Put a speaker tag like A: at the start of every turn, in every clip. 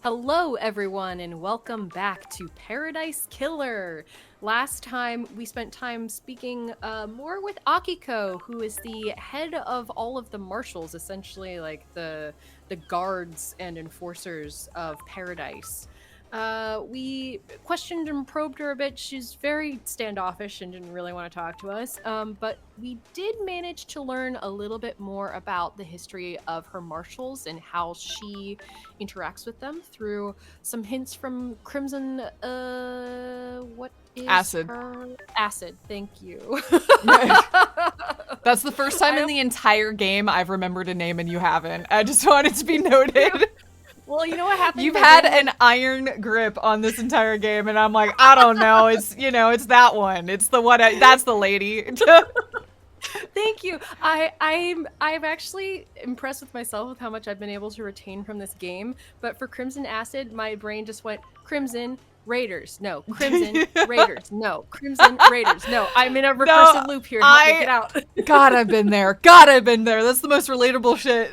A: Hello, everyone, and welcome back to Paradise Killer. Last time, we spent time speaking more with Akiko, who is the head of all of the marshals, essentially like the guards and enforcers of Paradise. We questioned and probed her a bit. She's very standoffish and didn't really want to talk to us. But we did manage to learn a little bit more about the history of her marshals and how she interacts with them through some hints from Crimson. What is
B: Acid.
A: her acid? Thank you.
B: That's the first time in the entire game I've remembered a name and you haven't. I just wanted to be noted.
A: Well, you know what happened?
B: You've had an iron grip on this entire game, and I'm like, I don't know. It's it's that one. It's the one. That's the lady.
A: Thank you. I'm actually impressed with myself with how much I've been able to retain from this game. But for Crimson Acid, my brain just went Crimson Raiders. No, Crimson Raiders. No, Crimson Raiders. No, I'm in a recursive loop here. Help me get out.
B: God, I've been there. God, I've been there. That's the most relatable shit.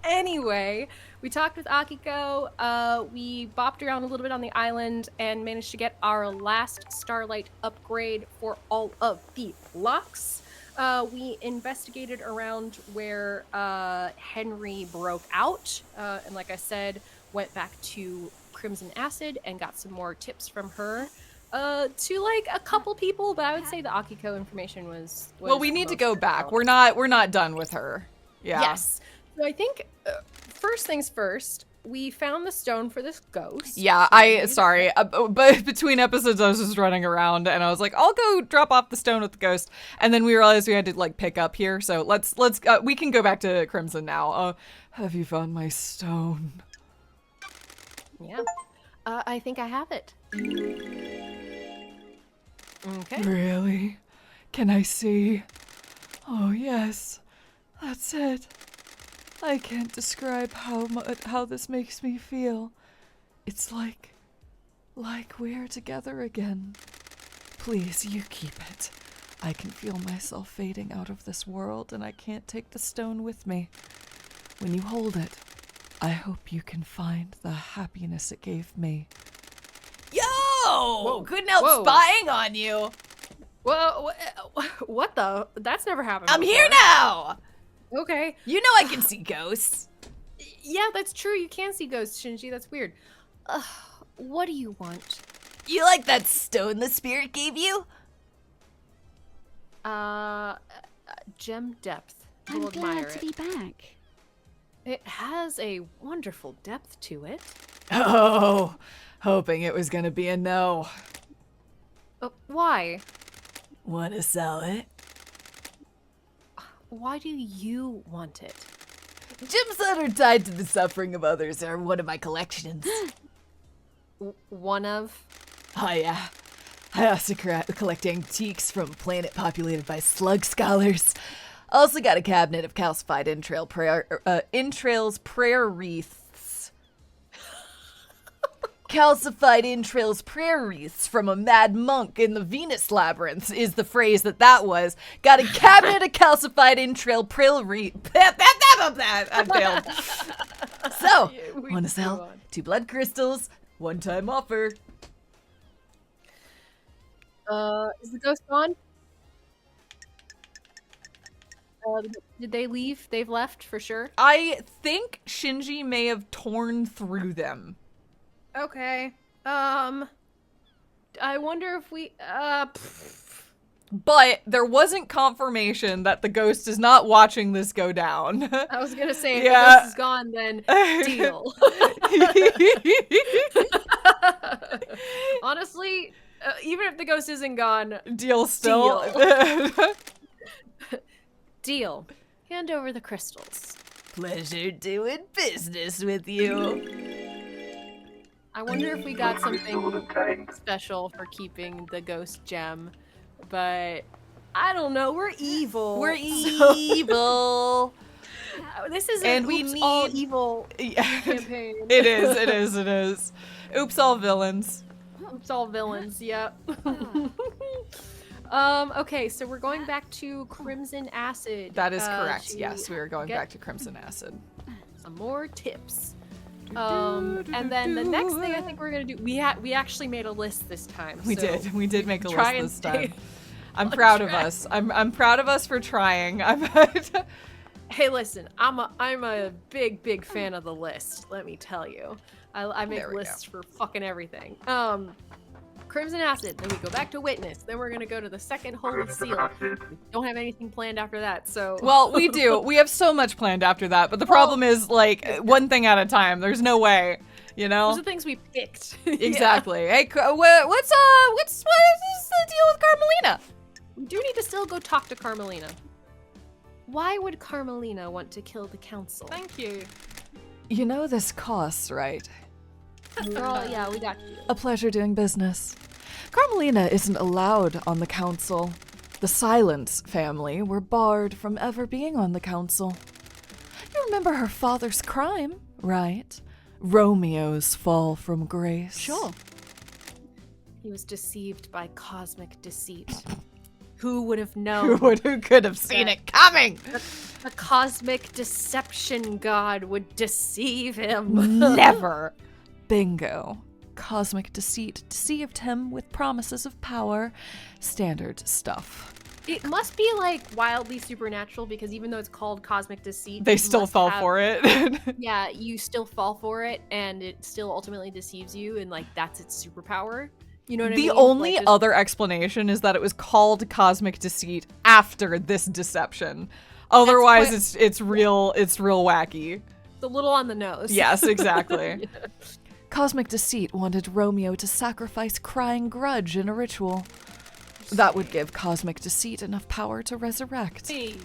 A: Anyway, we talked with Akiko, we bopped around a little bit on the island and managed to get our last Starlight upgrade for all of the locks. We investigated around where Henry broke out, and like I said, went back to Crimson Acid and got some more tips from her. To like a couple people, but I would say the Akiko information was
B: well, we need to go back. We're not done with her. Yeah.
A: Yes. So I think first things first, we found the stone for this ghost.
B: Yeah, but between episodes I was just running around and I was like, I'll go drop off the stone with the ghost, and then we realized we had to like pick up here. So let's we can go back to Crimson now. Have you found my stone?
A: Yeah. I think I have it. Okay.
B: Really? Can I see? Oh yes, that's it. I can't describe how this makes me feel. It's like we're together again. Please, you keep it. I can feel myself fading out of this world, and I can't take the stone with me. When you hold it, I hope you can find the happiness it gave me.
C: Yo!
A: Whoa.
C: Couldn't help
A: Whoa.
C: spying on you.
A: Well, what the? That's never happened
C: I'm
A: before.
C: here now!
A: Okay.
C: You know I can see ghosts.
A: Yeah, that's true. You can see ghosts, Shinji. That's weird. What do you want?
C: You like that stone the spirit gave you?
A: Gem depth.
D: I'm
A: We'll admire
D: glad to
A: it.
D: be back.
A: It has a wonderful depth to it.
B: Oh, hoping it was gonna be a no.
A: Why?
C: Wanna sell it?
A: Why do you want it?
C: Gems that are tied to the suffering of others are one of my collections.
A: One of?
C: Oh yeah. I also collect antiques from a planet populated by slug scholars. Also got a cabinet of calcified entrails prayer wreaths. Calcified entrails prayer wreaths from a mad monk in the Venus Labyrinth is the phrase that was. Got a cabinet of calcified entrail prayer wreath. I failed. So, want to sell 2 blood crystals, one-time offer.
A: Is the ghost gone? Did they leave? They've left for sure.
B: I think Shinji may have torn through them.
A: Okay. I wonder if we.
B: But there wasn't confirmation that the ghost is not watching this go down.
A: I was gonna say, if
B: Yeah.
A: the ghost is gone, then deal. Honestly, even if the ghost isn't gone,
B: Deal still.
A: deal. Hand over the crystals.
C: Pleasure doing business with you.
A: I wonder if we got something special for keeping the ghost gem, but I don't know. We're evil.
C: We're
A: so-
C: evil.
A: This is
B: And
A: an
B: we
A: oops, all
B: need-
A: evil
B: Yeah.
A: campaign.
B: It is. Oops, all villains.
A: Oops, all villains. Yep. Okay, so we're going back to Crimson Acid.
B: That is correct.
A: to
B: Yes, we are going
A: get-
B: back to Crimson Acid.
A: some more tips. And then the next thing I think we're gonna do, we actually made a list this time.
B: We
A: so
B: did make a
A: try
B: list
A: and
B: this
A: stay
B: time. I'm
A: on
B: proud of
A: track.
B: us. I'm proud of us for trying.
A: Hey, listen, I'm a big fan of the list. Let me tell you, I make
B: There we
A: lists for fucking everything. Crimson Acid. Then we go back to Witness. Then we're gonna go to the second Holy Seal. We don't have anything planned after that. So
B: Well, we do. We have so much planned after that, but the problem is like one thing at a time. There's no way, you know.
A: those are things we picked. Yeah.
B: Exactly. Hey, what's the deal with Carmelina?
A: We do need to still go talk to Carmelina. Why would Carmelina want to kill the council?
D: Thank you.
B: You know this costs, right?
A: Girl, yeah, we got you.
B: A pleasure doing business. Carmelina isn't allowed on the council. The Silence family were barred from ever being on the council. You remember her father's crime, right? Romeo's fall from grace.
D: Sure.
A: He was deceived by cosmic deceit. Who would have known?
B: Who could have seen it coming?
A: The cosmic deception god would deceive him.
B: Never. Bingo. Cosmic deceit deceived him with promises of power. Standard stuff.
A: It must be like wildly supernatural because even though it's called cosmic deceit,
B: They
A: you
B: still
A: must
B: fall
A: have-
B: for it.
A: Yeah, you still fall for it, and it still ultimately deceives you, and like that's its superpower. You know what I mean?
B: The only
A: Like,
B: other explanation is that it was called cosmic deceit after this deception. Otherwise,
A: quite-
B: it's real wacky.
A: it's a little on the nose.
B: Yes, exactly. Cosmic deceit wanted Romeo to sacrifice crying grudge in a ritual. That would give cosmic deceit enough power to resurrect.
D: Hey.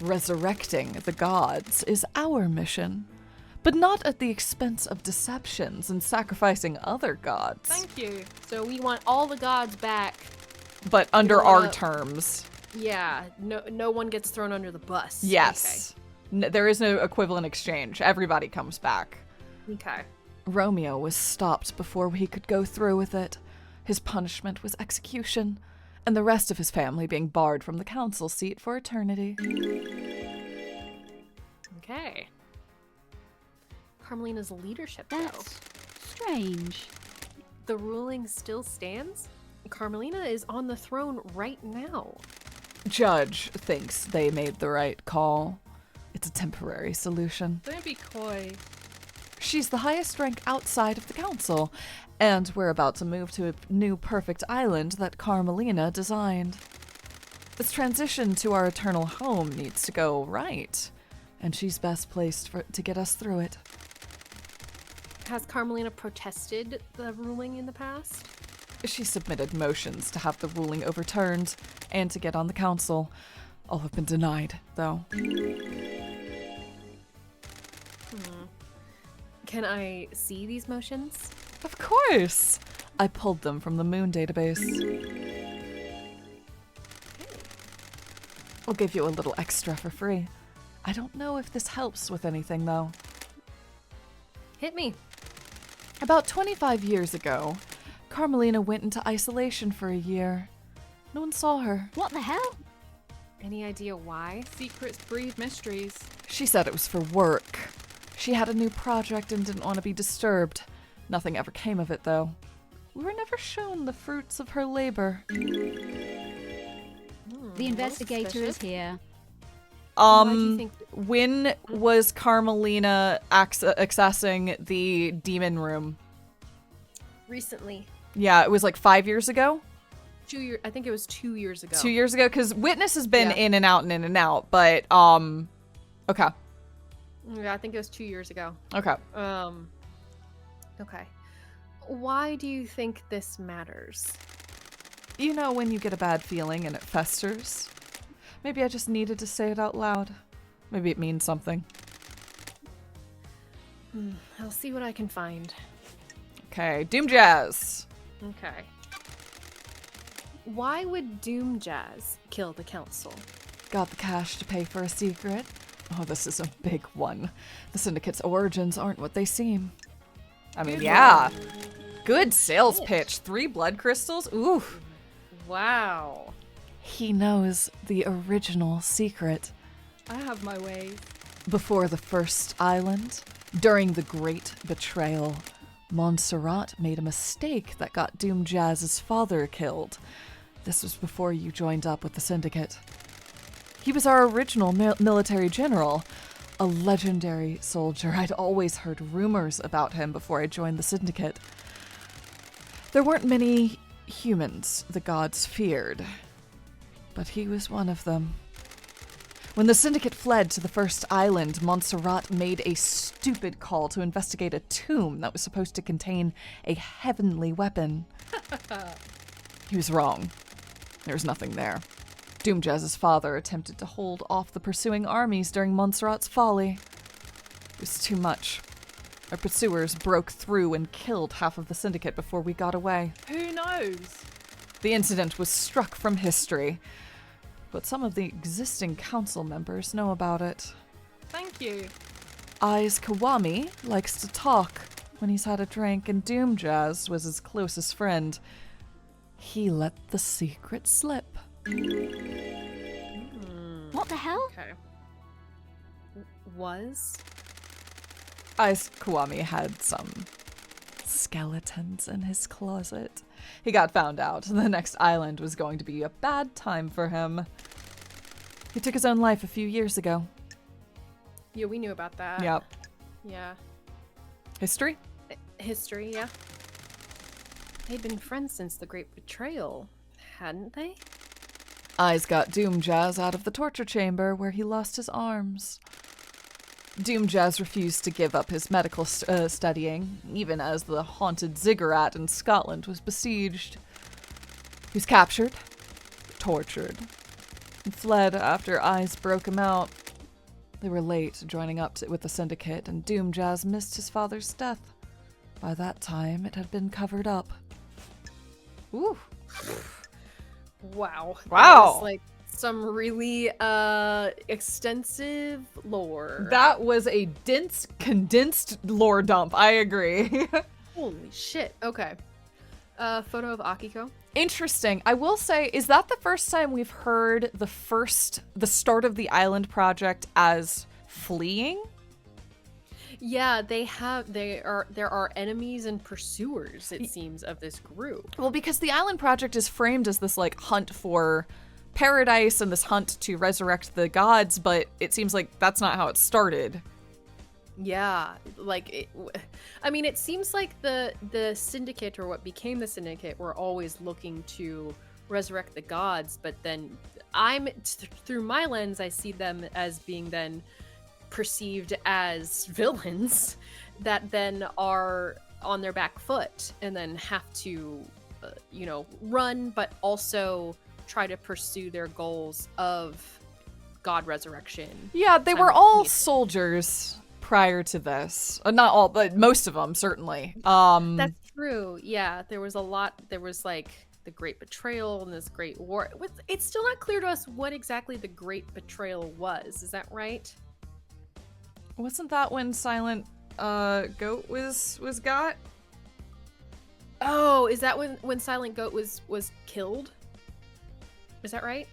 B: Resurrecting the gods is our mission, but not at the expense of deceptions and sacrificing other gods.
D: Thank you.
A: So we want all the gods back.
B: But under
A: You're
B: our
A: gonna-
B: terms.
A: Yeah, no one gets thrown under the bus.
B: Yes. There is no equivalent exchange. Everybody comes back.
A: Okay.
B: Romeo was stopped before he could go through with it. His punishment was execution, and the rest of his family being barred from the council seat for eternity.
A: Okay. Carmelina's leadership, though.
D: That's strange.
A: The ruling still stands? Carmelina is on the throne right now.
B: Judge thinks they made the right call. It's a temporary solution.
D: Don't be coy.
B: She's the highest rank outside of the council, and we're about to move to a new perfect island that Carmelina designed. This transition to our eternal home needs to go right, and she's best placed to get us through it.
A: Has Carmelina protested the ruling in the past?
B: She submitted motions to have the ruling overturned and to get on the council. All have been denied, though.
A: Can I see these motions?
B: Of course! I pulled them from the Moon database. I'll give you a little extra for free. I don't know if this helps with anything, though.
A: Hit me.
B: About 25 years ago, Carmelina went into isolation for a year. No one saw her.
D: What the hell?
A: Any idea why?
D: Secrets breed mysteries.
B: She said it was for work. She had a new project and didn't want to be disturbed. Nothing ever came of it, though. We were never shown the fruits of her labor.
D: The investigator is
A: suspicious.
D: here.
A: Why do you think
B: When was Carmelina accessing the demon room?
A: recently?
B: Yeah, it was like 5 years ago?
A: 2 years. I think it was 2 years ago.
B: 2 years ago? Because Witness has been
A: Yeah.
B: in and out and in and out, but, okay.
A: Yeah, I think it was 2 years ago.
B: Okay.
A: Okay. Why do you think this matters?
B: You know when you get a bad feeling and it festers? Maybe I just needed to say it out loud. Maybe it means something.
A: I'll see what I can find.
B: Okay, Doom Jazz.
A: Okay. Why would Doom Jazz kill the council?
B: Got the cash to pay for a secret? Oh, this is a big one. The Syndicate's origins aren't what they seem. I mean,
D: Good
B: yeah. Good sales pitch. 3 blood crystals? Ooh.
A: Wow.
B: He knows the original secret.
D: I have my ways.
B: Before the first island, during the Great Betrayal, Montserrat made a mistake that got Doom Jazz's father killed. This was before you joined up with the Syndicate. He was our original military general, a legendary soldier. I'd always heard rumors about him before I joined the Syndicate. There weren't many humans the gods feared, but he was one of them. When the Syndicate fled to the first island, Montserrat made a stupid call to investigate a tomb that was supposed to contain a heavenly weapon. He was wrong. There was nothing there. Doomjazz's father attempted to hold off the pursuing armies during Montserrat's folly. It was too much. Our pursuers broke through and killed half of the Syndicate before we got away.
D: Who knows?
B: The incident was struck from history, but some of the existing council members know about it.
D: Thank you.
B: Eyes Kawami likes to talk when he's had a drink, and Doomjazz was his closest friend. He let the secret slip.
D: What the hell?
A: Okay. Was?
B: Eyes Kawami had some skeletons in his closet. He got found out. The next island was going to be a bad time for him. He took his own life a few years ago.
A: Yeah, we knew about that.
B: Yep.
A: Yeah.
B: History?
A: History, yeah. They'd been friends since the Great Betrayal, hadn't they?
B: Eyes got Doomjazz out of the torture chamber where he lost his arms. Doomjazz refused to give up his medical studying, even as the haunted ziggurat in Scotland was besieged. He was captured, tortured, and fled after Eyes broke him out. They were late joining up with the Syndicate, and Doomjazz missed his father's death. By that time, it had been covered up.
A: Ooh. Wow.
B: Wow.
A: That was, like, some really extensive lore.
B: That was a dense, condensed lore dump. I agree.
A: Holy shit. Okay. Photo of Akiko.
B: Interesting. I will say, is that the first time we've heard the start of the island project as fleeing?
A: Yeah, there are enemies and pursuers, it seems, of this group.
B: Well, because the island project is framed as this, like, hunt for paradise and this hunt to resurrect the gods, but it seems like that's not how it started.
A: Yeah, like, it seems like the Syndicate, or what became the Syndicate, were always looking to resurrect the gods, but then through my lens, I see them as being then perceived as villains that then are on their back foot and then have to, run, but also try to pursue their goals of god resurrection.
B: Yeah, they were all soldiers prior to this. Not all, but most of them, certainly.
A: That's true. Yeah, there was a lot. There was, like, the Great Betrayal and this Great War. It's still not clear to us what exactly the Great Betrayal was. Is that right?
B: Wasn't that when Silent Goat was got?
A: Oh, is that when Silent Goat was killed? Is that right?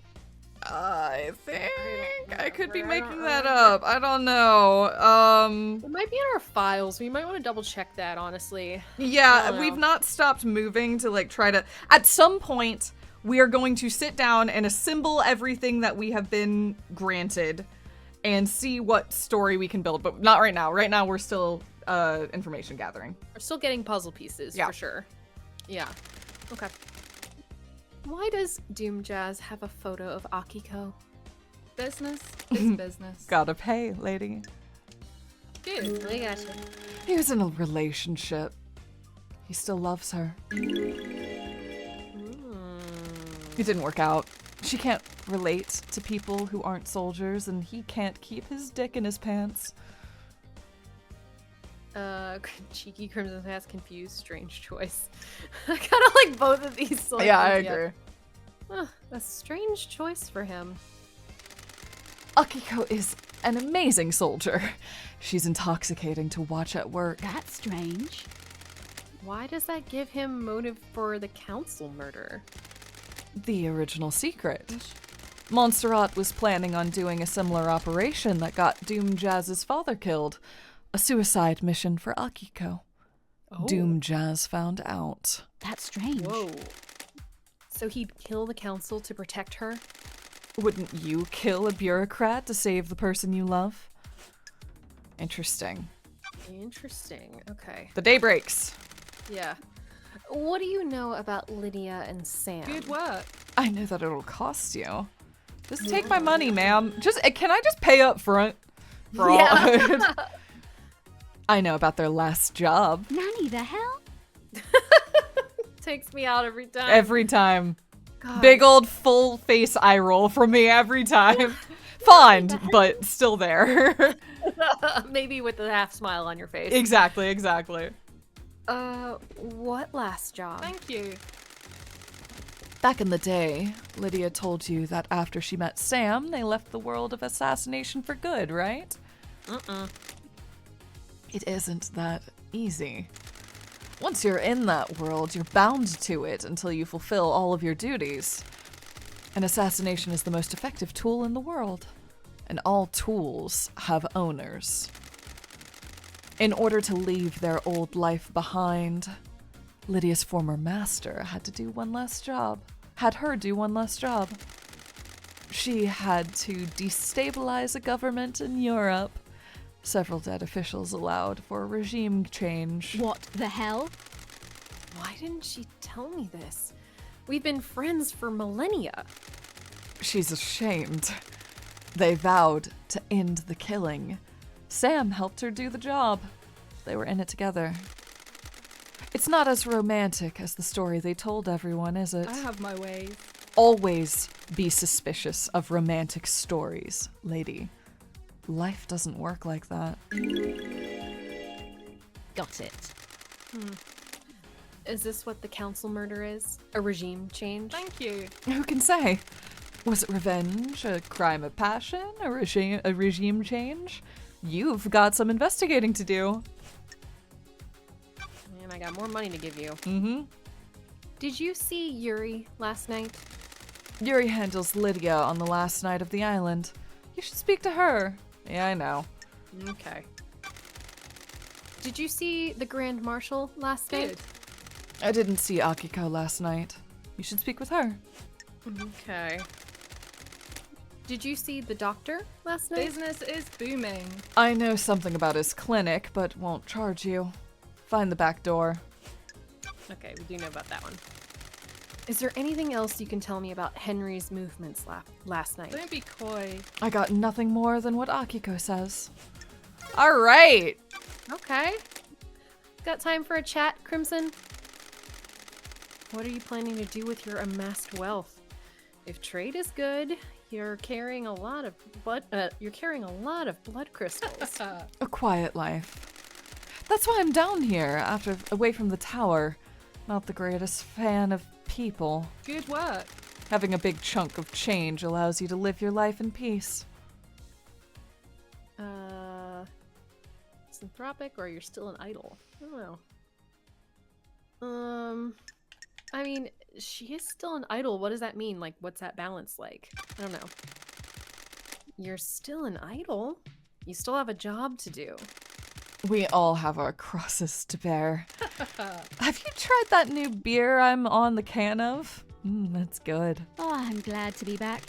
B: I think I could be making that up. I don't know.
A: It might be in our files. We might want to double check that, honestly.
B: Yeah, we've not stopped moving to, like, try to. At some point, we are going to sit down and assemble everything that we have been granted and see what story we can build, but not right now. Right now, we're still information gathering.
A: We're still getting puzzle pieces,
B: yeah,
A: for sure. Yeah. Okay. Why does Doomjazz have a photo of Akiko?
D: Business is business.
B: Gotta pay, lady.
A: Dude, I gotcha.
B: He was in a relationship. He still loves her. It didn't work out. She can't relate to people who aren't soldiers, and he can't keep his dick in his pants.
A: Cheeky Crimson has confused. Strange choice. I kind of like both of these selections.
B: Yeah, I agree.
A: A strange choice for him.
B: Akiko is an amazing soldier. She's intoxicating to watch at work.
D: That's strange.
A: Why does that give him motive for the council murder?
B: The original secret. Montserrat was planning on doing a similar operation that got Doom Jazz's father killed. A suicide mission for Akiko.
A: Oh.
B: Doom Jazz found out.
D: That's strange.
A: Whoa. So he'd kill the council to protect her?
B: Wouldn't you kill a bureaucrat to save the person you love? Interesting.
A: Interesting. Okay.
B: The day breaks.
A: Yeah. What do you know about Lydia and Sam?
D: Good work.
B: I know that it'll cost you. Just take my money, ma'am. Can I just pay up front? Fraud. I know about their last job.
D: Nanny, the hell?
A: Takes me out every time.
B: Every time.
A: God.
B: Big old full face eye roll from me every time. Fond, but still there.
A: Maybe with a half smile on your face.
B: Exactly.
A: What last job?
D: Thank you.
B: Back in the day, Lydia told you that after she met Sam, they left the world of assassination for good, right? It isn't that easy. Once you're in that world, you're bound to it until you fulfill all of your duties. An assassination is the most effective tool in the world, and all tools have owners. In order to leave their old life behind, Lydia's former master had her do one last job. She had to destabilize a government in Europe. Several dead officials allowed for a regime change.
D: What the hell?
A: Why didn't she tell me this? We've been friends for millennia.
B: She's ashamed. They vowed to end the killing. Sam helped her do the job. They were in it together. It's not as romantic as the story they told everyone, is it?
D: I have my ways.
B: Always be suspicious of romantic stories, lady. Life doesn't work like that.
D: Got it.
A: Is this what the council murder is? A regime change?
D: Thank you.
B: Who can say? Was it revenge, a crime of passion, a regime change? You've got some investigating to do.
A: And I got more money to give you.
B: Mm-hmm.
A: Did you see Yuri last night?
B: Yuri handles Lydia on the last night of the island. You should speak to her. Yeah, I know.
A: Okay. Did you see the Grand Marshal last night?
B: I didn't see Akiko last night. You should speak with her.
A: Okay. Did you see the doctor last night?
D: Business is booming.
B: I know something about his clinic, but won't charge you. Find the back door.
A: Okay, we do know about that one. Is there anything else you can tell me about Henry's movements last night?
D: Don't be coy.
B: I got nothing more than what Akiko says. All right.
A: Okay. Got time for a chat, Crimson? What are you planning to do with your amassed wealth? If trade is good, you're carrying a lot of blood crystals.
B: A quiet life. That's why I'm down here, away from the tower. Not the greatest fan of people.
D: Good work.
B: Having a big chunk of change allows you to live your life in peace.
A: Synthropic, or you're still an idol? I don't know. I mean, she is still an idol. What does that mean? Like, what's that balance like? I don't know. You're still an idol? You still have a job to do.
B: We all have our crosses to bear. Have you tried that new beer I'm on the can of? That's good.
D: Oh, I'm glad to be back.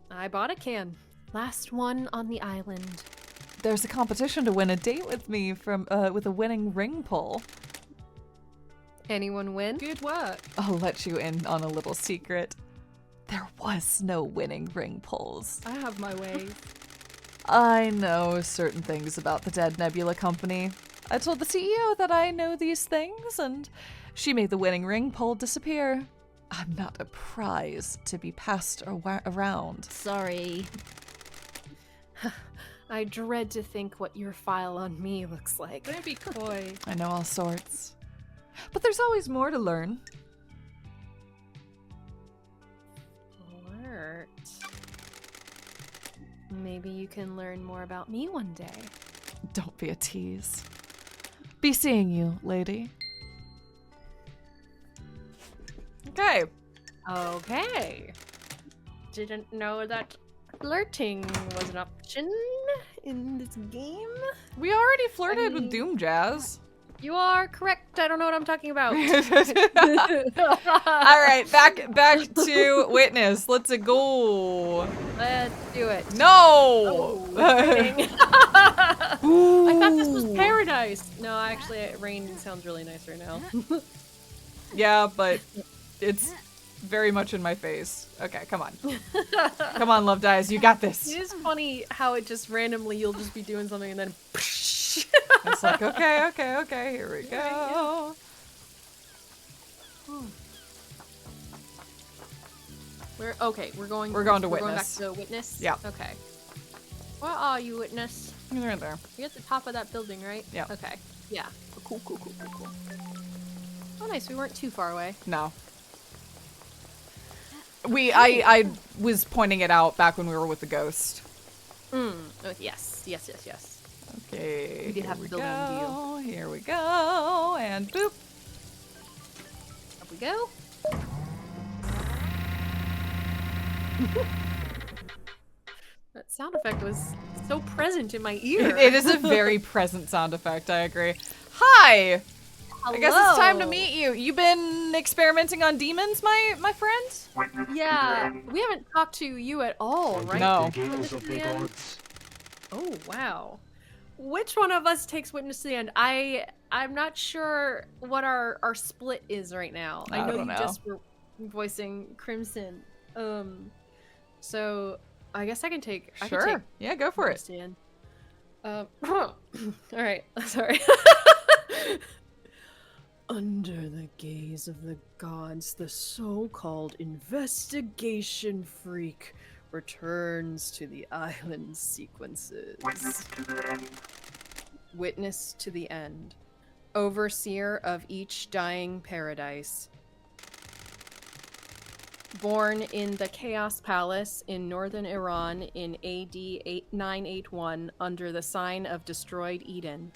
A: I bought a can. Last one on the island.
B: There's a competition to win a date with me with a winning ring pull.
A: Anyone win?
D: Good work.
B: I'll let you in on a little secret. There was no winning ring pulls.
D: I have my ways.
B: I know certain things about the Dead Nebula Company. I told the CEO that I know these things, and she made the winning ring pull disappear. I'm not a prize to be passed around.
D: Sorry.
A: I dread to think what your file on me looks like.
D: Don't be coy.
B: I know all sorts. But there's always more to learn.
A: Flirt. Maybe you can learn more about me one day.
B: Don't be a tease. Be seeing you, lady. Okay.
A: Okay. didn't know that flirting was an option in this game.
B: We already flirted with Doom Jazz.
A: You are correct. I don't know what I'm talking about.
B: All right, back to Witness. Let's go.
A: Let's do it.
B: No.
A: Oh, raining. I thought this was paradise. No, actually, rain sounds really nice right now.
B: Yeah, but it's very much in my face. Okay, come on. Come on, Love Dies. You got this.
A: It is funny how it just randomly, you'll just be doing something and then
B: It's like, okay, here we go.
A: We're going
B: to
A: going back
B: Witness.
A: to Witness?
B: Yeah.
A: Okay. Where are you, Witness?
B: You're right there.
A: You're at the top of that building, right?
B: Yeah.
A: Okay. Yeah.
B: Cool.
A: Oh, nice. We weren't too far away.
B: No. I was pointing it out back when we were with the ghost.
A: Oh, yes.
B: Okay.
A: We did have the building in view.
B: Here we go. And boop.
A: Up we go. That sound effect was so present in my ear.
B: It is a very present sound effect, I agree. Hi!
A: Hello.
B: I guess it's time to meet you. You been experimenting on demons, my friend?
A: Yeah. We haven't talked to you at all, right?
B: No.
E: Gates of the gods.
A: Oh, wow. Which one of us takes Witness to the end? I'm not sure what our split is right now. I know
B: don't
A: you
B: know.
A: just were voicing Crimson. So I guess I can take
B: Sure. Yeah, go for
A: Witness
B: it.
A: to the end. All right. Sorry. Under the gaze of the gods, the so-called investigation freak returns to the island sequences.
E: Witness to the end.
A: Witness to the end. Overseer of each dying paradise. Born in the Chaos Palace in northern Iran in AD 981 under the sign of Destroyed Eden.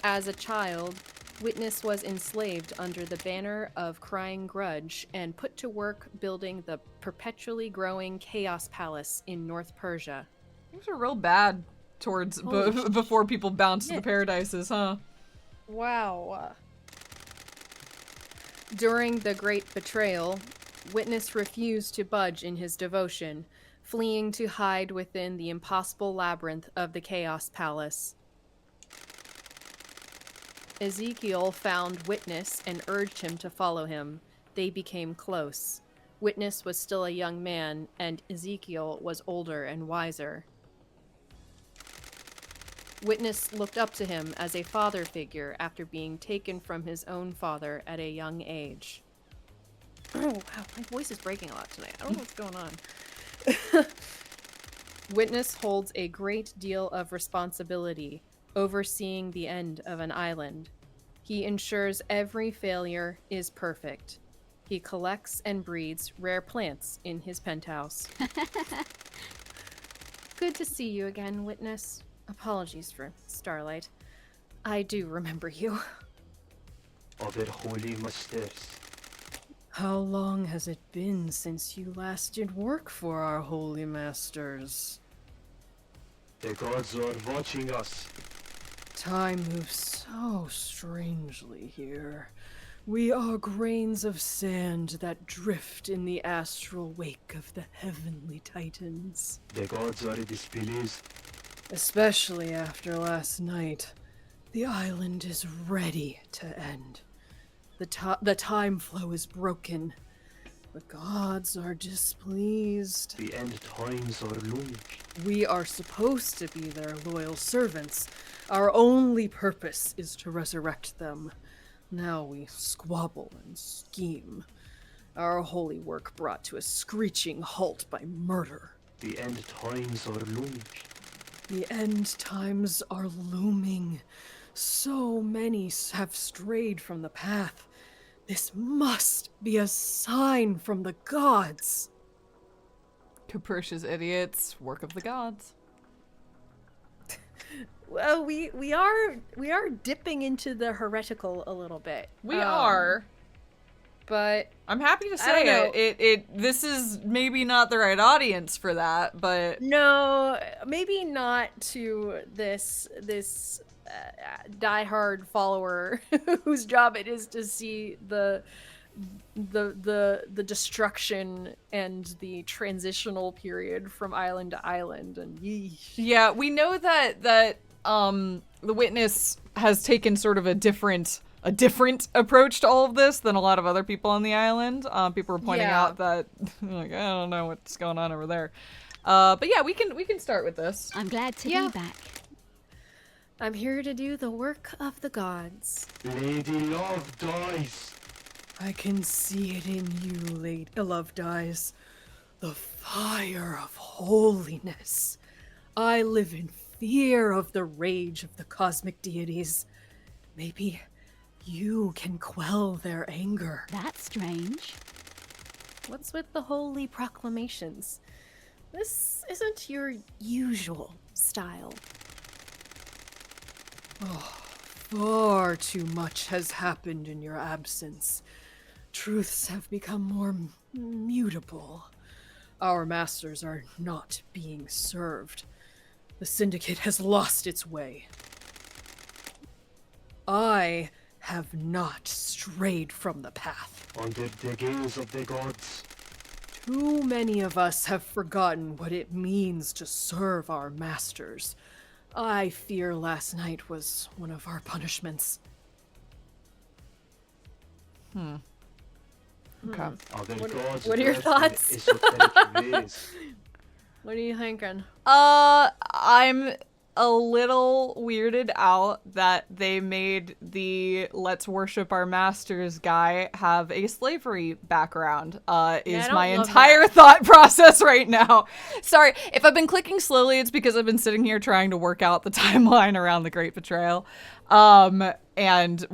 A: As a child, Witness was enslaved under the banner of Crying Grudge and put to work building the perpetually growing Chaos Palace in North Persia.
B: Things are real bad towards before people bounce to the
A: shit.
B: paradises, huh?
A: Wow. During the Great Betrayal, Witness refused to budge in his devotion, fleeing to hide within the impossible labyrinth of the Chaos Palace. Ezekiel found Witness and urged him to follow him. They became close. Witness was still a young man, and Ezekiel was older and wiser. Witness looked up to him as a father figure after being taken from his own father at a young age. Oh, wow, my voice is breaking a lot tonight. I don't know what's going on. Witness holds a great deal of responsibility, overseeing the end of an island. He ensures every failure is perfect. He collects and breeds rare plants in his penthouse. Good to see you again, Witness. Apologies for Starlight. I do remember you.
E: Other holy masters.
A: How long has it been since you last did work for our holy masters?
E: The gods are watching us.
A: Time moves so strangely here. We are grains of sand that drift in the astral wake of the heavenly titans.
E: The gods are displeased.
A: Especially after last night. The island is ready to end. The time flow is broken. The gods are displeased.
E: The end times are looming.
A: We are supposed to be their loyal servants. Our only purpose is to resurrect them. Now we squabble and scheme. Our holy work brought to a screeching halt by murder.
E: The end times are looming.
A: The end times are looming. So many have strayed from the path. This must be a sign from the gods.
B: Capricious idiots, work of the gods.
A: Well, we are dipping into the heretical a little bit.
B: We are.
A: but
B: I'm happy to
A: I don't
B: say
A: know.
B: this is maybe not the right audience for that, but
A: no, maybe not to this diehard follower whose job it is to see the destruction and the transitional period from island to island, and yeesh.
B: yeah, we know that the witness has taken sort of a different approach to all of this than a lot of other people on the island. People were pointing
A: Yeah.
B: out that like, I don't know what's going on over there. But yeah, we can start with this.
D: I'm glad to
A: Yeah.
D: be back.
A: I'm here to do the work of the gods.
E: Lady Love dies.
F: I can see it in you, Lady Love Dies. The fire of holiness. I live in fear of the rage of the cosmic deities. Maybe you can quell their anger.
D: That's strange.
A: What's with the holy proclamations? This isn't your usual style.
F: Far too much has happened in your absence. Truths have become more mutable. Our masters are not being served. The Syndicate has lost its way. I have not strayed from the path.
E: Under the gaze of the gods.
F: Too many of us have forgotten what it means to serve our masters. I fear last night was one of our punishments.
B: Okay.
E: Other
A: What-
E: gods
A: what are your
E: dressed in
A: thoughts?
E: esoteric ways.
A: What are you thinking?
B: I'm a little weirded out that they made the let's worship our masters guy have a slavery background.
A: I
B: Is
A: don't
B: my
A: love
B: entire thought process right now. Sorry, if I've been clicking slowly, it's because I've been sitting here trying to work out the timeline around the Great Betrayal. And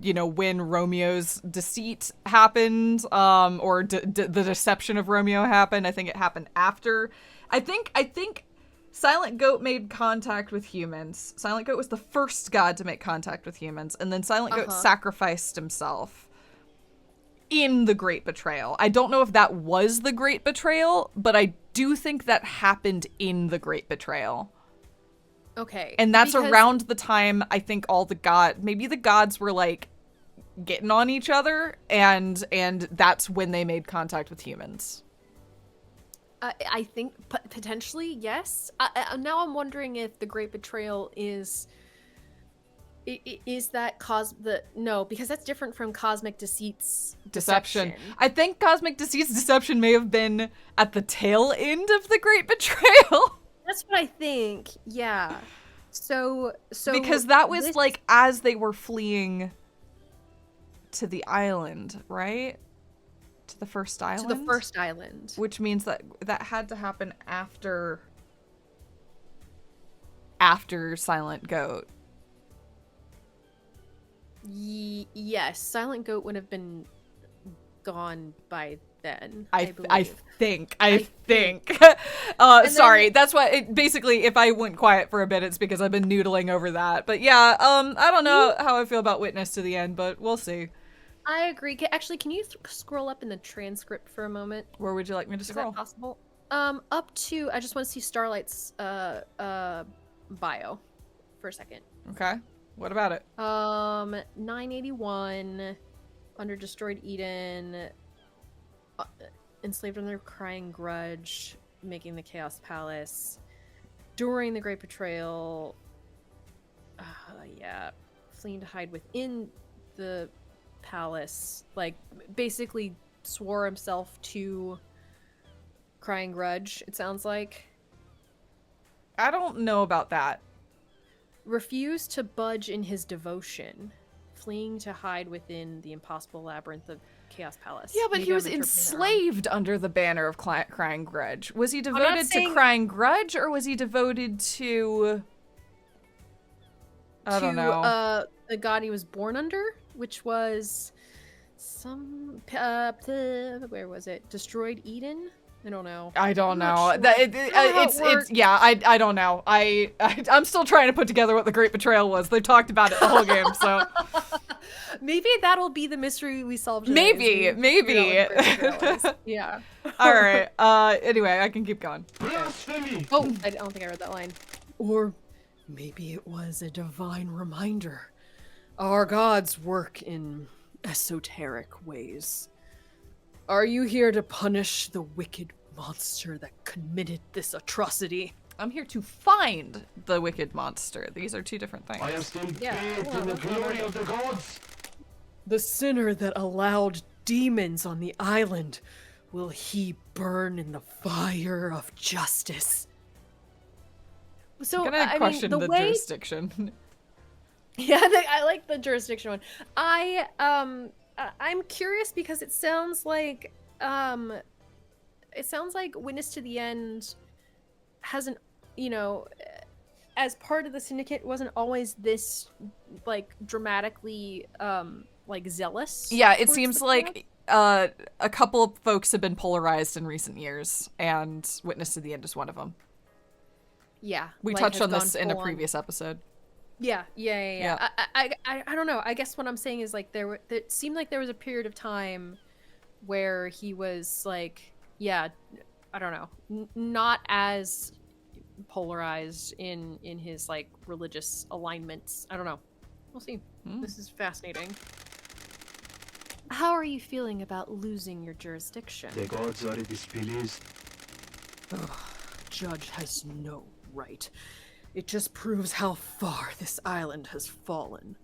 B: you know, when Romeo's deceit happened, or the deception of Romeo happened, I think it happened after. I think Silent Goat made contact with humans. Silent Goat was the first god to make contact with humans, and then Silent Goat sacrificed himself in the Great Betrayal. I don't know if that was the Great Betrayal, but I do think that happened in the Great Betrayal.
A: Okay.
B: And that's
A: because-
B: around the time I think maybe the gods were like getting on each other, and that's when they made contact with humans.
A: I think potentially yes. Now I'm wondering if the Great Betrayal is that no, because that's different from Cosmic Deceit's
B: Deception. I think Cosmic Deceit's deception may have been at the tail end of the Great Betrayal.
A: That's what I think. Yeah. So
B: because that was
A: this-
B: like as they were fleeing to the island, right? To the first island?
A: to the first island.
B: Which means that had to happen after Silent Goat.
A: Yes, Silent Goat would have been gone by then.
B: I
A: believe.
B: think.
A: think.
B: Sorry. That's why basically if I went quiet for a bit, it's because I've been noodling over that. But yeah, I don't know how I feel about Witness to the End, but we'll see.
A: I agree. Actually, can you scroll up in the transcript for a moment?
B: Where would you like me to
A: Is
B: scroll?
A: that possible? Up to I just want to see Starlight's bio for a second.
B: Okay. What about it?
A: 981 under Destroyed Eden, enslaved under Crying Grudge, making the Chaos Palace during the Great Betrayal. Yeah, fleeing to hide within the palace, like basically swore himself to Crying Grudge, it sounds like.
B: I don't know about that.
A: Refused to budge in his devotion, fleeing to hide within the impossible labyrinth of Chaos Palace.
B: Yeah, but
A: Maybe
B: he was
A: I'm interpreting that wrong.
B: enslaved under the banner of Crying Grudge. Was he
A: not
B: devoted
A: saying-
B: to Crying Grudge, or was he devoted to... I don't know.
A: The god he was born under, which was some where was it? Destroyed Eden? I don't know.
B: I don't
A: I'm
B: know.
A: not sure.
B: That
A: I don't know how it
B: it's
A: works.
B: yeah. I don't know. I'm still trying to put together what the Great Betrayal was. They talked about it the whole game, so
A: Maybe that'll be the mystery we solve today.
C: Maybe.
A: Yeah.
C: All right. Anyway, I can keep going.
E: Blasphemy!
A: Oh, I don't think I read that line.
F: Or maybe it was a divine reminder. Our gods work in esoteric ways. Are you here to punish the wicked monster that committed this atrocity?
C: I'm here to find the wicked monster. These are two different things.
E: I am still
A: Yeah,
E: bathed
A: well,
E: in the
A: that's not
E: glory
A: right.
E: of the gods.
F: The sinner that allowed demons on the island, will he burn in the fire of justice?
A: So
C: I'm gonna
A: I
C: question
A: mean,
C: the
A: way
C: jurisdiction.
A: Yeah, I like the jurisdiction one. I'm curious because it sounds like Witness to the End hasn't, as part of the syndicate wasn't always this like dramatically like zealous.
C: Yeah, it
A: towards
C: seems
A: the
C: like a couple of folks have been polarized in recent years, and Witness to the End is one of them.
A: Yeah,
C: We
A: like,
C: touched
A: has
C: on this
A: gone
C: in a
A: full on-
C: previous episode.
A: Yeah.
C: Yeah.
A: I don't know. I guess what I'm saying is like it seemed like there was a period of time where he was like, yeah, I don't know, not as polarized in his like religious alignments. I don't know. We'll see. This is fascinating. How are you feeling about losing your jurisdiction?
E: The gods are displeased.
F: Judge has no right. It just proves how far this island has fallen.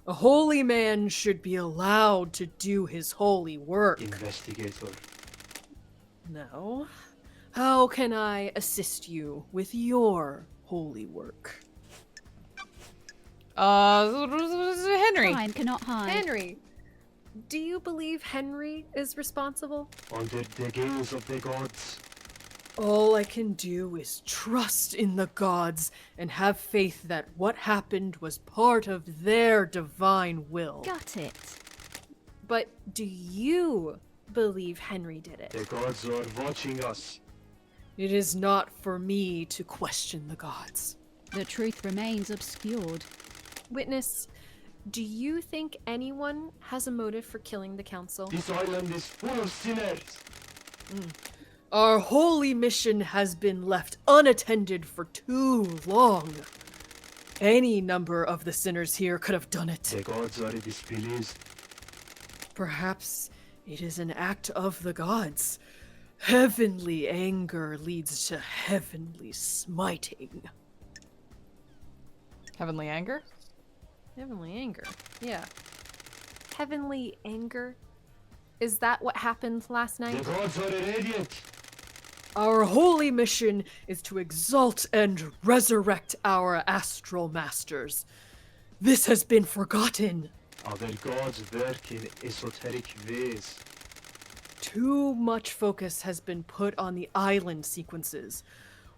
F: A holy man should be allowed to do his holy work.
E: Investigator.
F: Now, how can I assist you with your holy work?
C: Henry.
D: Time cannot hide.
A: Henry, do you believe Henry is responsible?
E: Under the gaze of the gods.
F: All I can do is trust in the gods and have faith that what happened was part of their divine will.
D: Got it.
A: But do you believe Henry did it?
E: The gods are watching us.
F: It is not for me to question the gods.
D: The truth remains obscured.
A: Witness, do you think anyone has a motive for killing the council?
E: This island is full of sinners.
F: Our holy mission has been left unattended for too long. Any number of the sinners here could have done it.
E: The gods are displeased.
F: Perhaps it is an act of the gods. Heavenly anger leads to heavenly smiting.
C: Heavenly anger?
A: Heavenly anger. Yeah. Heavenly anger? Is that what happened last
E: The
A: night?
E: gods are radiant.
F: Our holy mission is to exalt and resurrect our astral masters. This has been forgotten.
E: Our gods work in esoteric ways.
F: Too much focus has been put on the island sequences.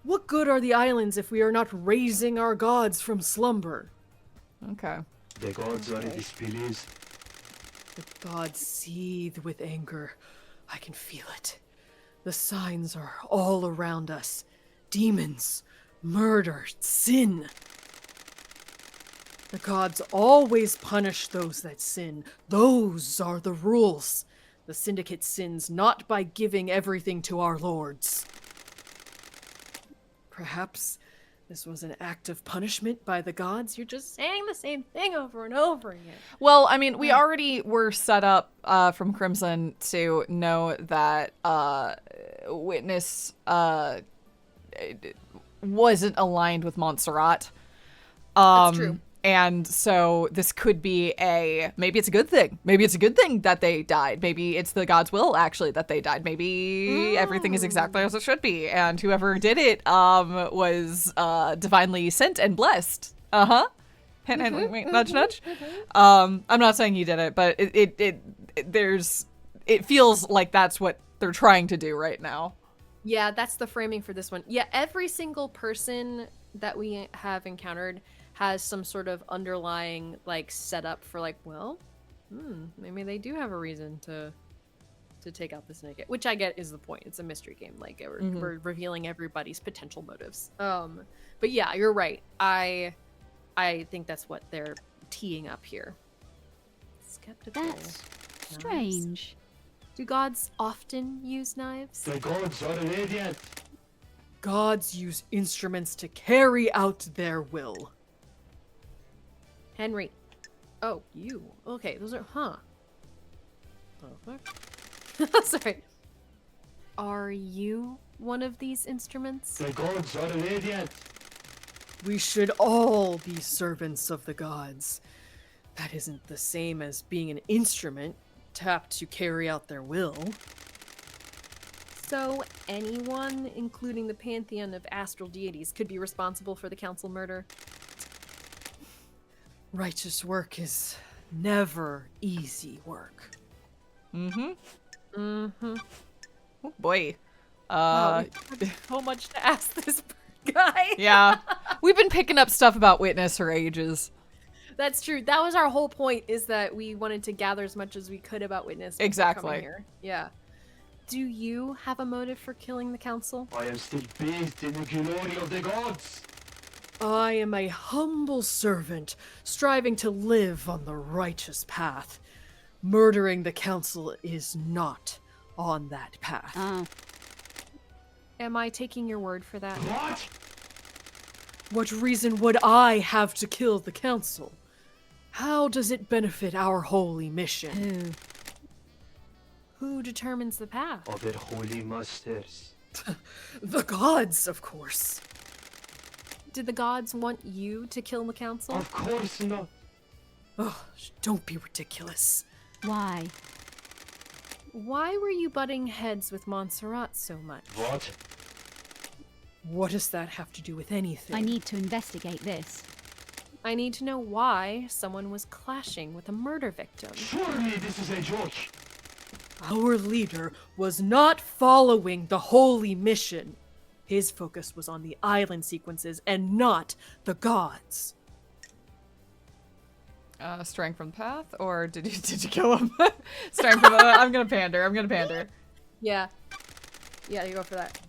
F: What good are the islands if we are not raising our gods from slumber?
C: Okay.
E: The gods are displeased.
F: The gods seethe with anger. I can feel it. The signs are all around us. Demons, murder, sin. The gods always punish those that sin. Those are the rules. The syndicate sins not by giving everything to our lords. Perhaps this was an act of punishment by the gods. You're just saying the same thing over and over again.
C: Well, I mean, we already were set up from Crimson to know that Witness wasn't aligned with Montserrat.
A: That's true.
C: And so this could be maybe it's a good thing. Maybe it's a good thing that they died. Maybe it's the God's will, actually, that they died. Maybe everything is exactly as it should be. And whoever did it was divinely sent and blessed. Uh-huh. Hint, hint, wink, nudge, nudge. I'm not saying he did it, but it feels like that's what they're trying to do right now.
A: Yeah, that's the framing for this one. Yeah, every single person that we have encountered has some sort of underlying like setup for like, well, maybe they do have a reason to take out the syndicate, which I get is the point. It's a mystery game, like we're revealing everybody's potential motives. But yeah, you're right. I think that's what they're teeing up here. Skeptical.
D: That's
A: Knives.
D: strange.
A: Do gods often use knives?
E: The gods are radiant.
F: Gods use instruments to carry out their will.
A: Henry. Oh, you. Okay, those are. Huh. Oh, sorry. Are you one of these instruments?
E: The gods are radiant.
F: We should all be servants of the gods. That isn't the same as being an instrument tapped to carry out their will.
A: So, anyone, including the pantheon of astral deities, could be responsible for the council murder?
F: Righteous work is never easy work.
C: Mm-hmm.
A: Mm-hmm.
C: Oh, boy.
A: Wow, we have so much to ask this guy.
C: Yeah. We've been picking up stuff about Witness for ages.
A: That's true. That was our whole point, is that we wanted to gather as much as we could about Witness before
C: Exactly.
A: coming here. Yeah. Do you have a motive for killing the council?
E: I am still bathed in the glory of the gods.
F: I am a humble servant, striving to live on the righteous path. Murdering the council is not on that path.
D: Ah,
A: Am I taking your word for that?
E: What?
F: What reason would I have to kill the council? How does it benefit our holy mission?
A: Who determines the path?
E: Other holy masters.
F: The gods, of course.
A: Did the gods want you to kill the council?
E: Of course not.
F: Oh, don't be ridiculous.
D: why?
A: Why were you butting heads with Montserrat so much?
E: What?
F: What does that have to do with anything?
D: I need to investigate this.
A: I need to know why someone was clashing with a murder victim.
E: Surely this is a joke.
F: Our leader was not following the holy mission. His focus was on the island sequences and not the gods.
C: Straying from the path, or did you kill him? Straying from. I'm gonna pander.
A: Yeah. Yeah, you go for that.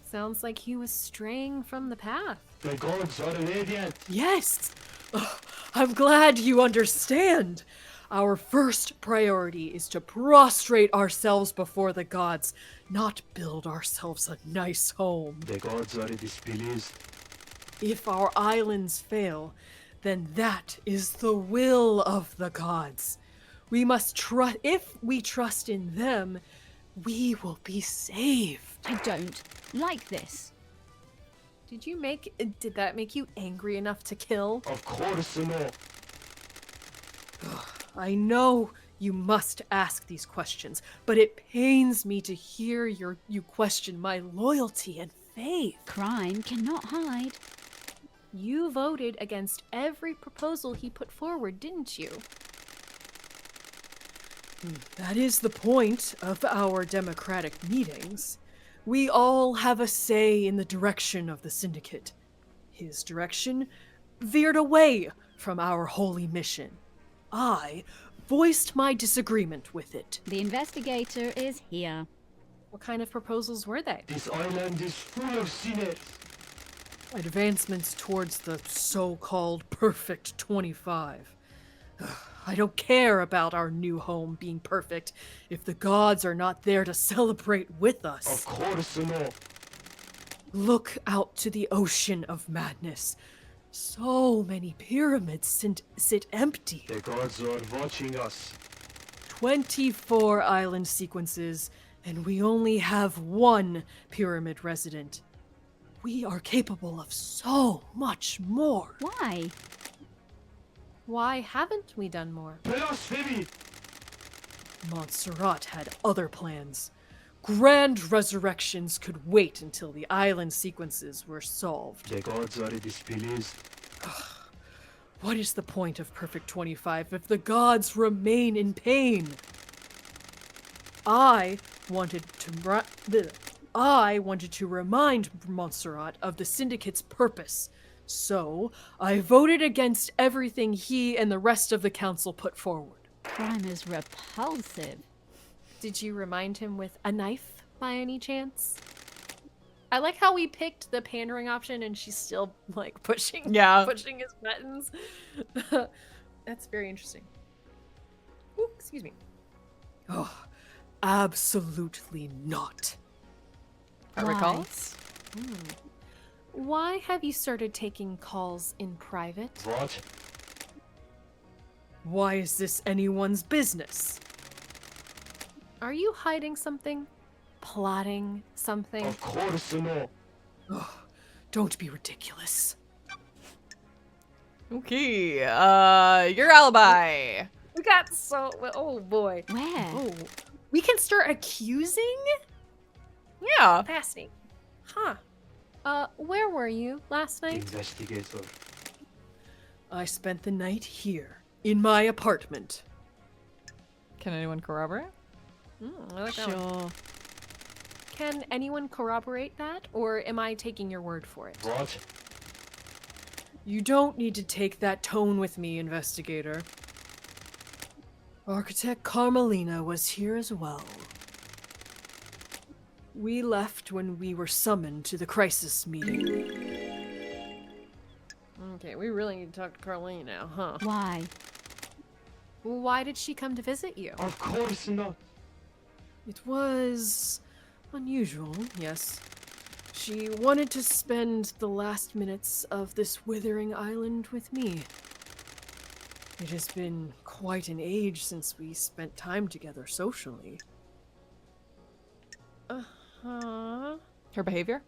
A: Sounds like he was straying from the path.
E: The gods are radiant.
F: Yes! Ugh, I'm glad you understand. Our first priority is to prostrate ourselves before the gods, not build ourselves a nice home.
E: The gods are displeased.
F: If our islands fail, then that is the will of the gods. We must trust. If we trust in them, we will be saved.
D: I don't like this.
A: Did that make you angry enough to kill?
E: Of course not.
F: I know you must ask these questions, but it pains me to hear you question my loyalty and faith.
D: Crime cannot hide.
A: You voted against every proposal he put forward, didn't you?
F: That is the point of our democratic meetings. We all have a say in the direction of the syndicate. His direction veered away from our holy mission. I voiced my disagreement with it.
D: The investigator is here.
A: What kind of proposals were they?
E: This island is full of sinners.
F: Advancements towards the so-called perfect 25. I don't care about our new home being perfect if the gods are not there to celebrate with us.
E: Of course not.
F: Look out to the ocean of madness. So many pyramids sit empty.
E: The gods are watching us.
F: 24 island sequences, and we only have one pyramid resident. We are capable of so much more.
D: Why?
A: Why haven't we done more?
E: Blasphemy!
F: Montserrat had other plans. Grand resurrections could wait until the island sequences were solved.
E: The gods are displeased.
F: What is the point of Perfect 25 if the gods remain in pain? I wanted to remind Montserrat of the Syndicate's purpose. So, I voted against everything he and the rest of the council put forward.
D: Crime is repulsive.
A: Did you remind him with a knife by any chance? I like how we picked the pandering option and she's still like pushing his buttons. That's very interesting. Ooh, excuse me.
F: Oh, absolutely not.
B: Private
D: Why?
B: calls?
A: Why have you started taking calls in private?
E: What?
F: Why is this anyone's business?
A: Are you hiding something? Plotting something?
E: Of course no.
F: Oh, don't be ridiculous.
B: Okay, your alibi.
A: We got so. Oh boy.
D: Where?
A: Oh. We can start accusing?
B: Yeah.
A: Fascinating. Huh. Where were you last night?
E: Investigator.
F: I spent the night here, in my apartment.
B: Can anyone corroborate?
A: I like that one.
D: Sure.
A: Can anyone corroborate that, or am I taking your word for it?
E: What?
F: You don't need to take that tone with me, investigator. Architect Carmelina was here as well. We left when we were summoned to the crisis meeting.
A: Okay, we really need to talk to Carlene now, huh?
D: Why?
A: Why did she come to visit you?
E: Of course not.
F: It was unusual, yes. She wanted to spend the last minutes of this withering island with me. It has been quite an age since we spent time together socially.
A: Uh-huh.
B: Her behavior?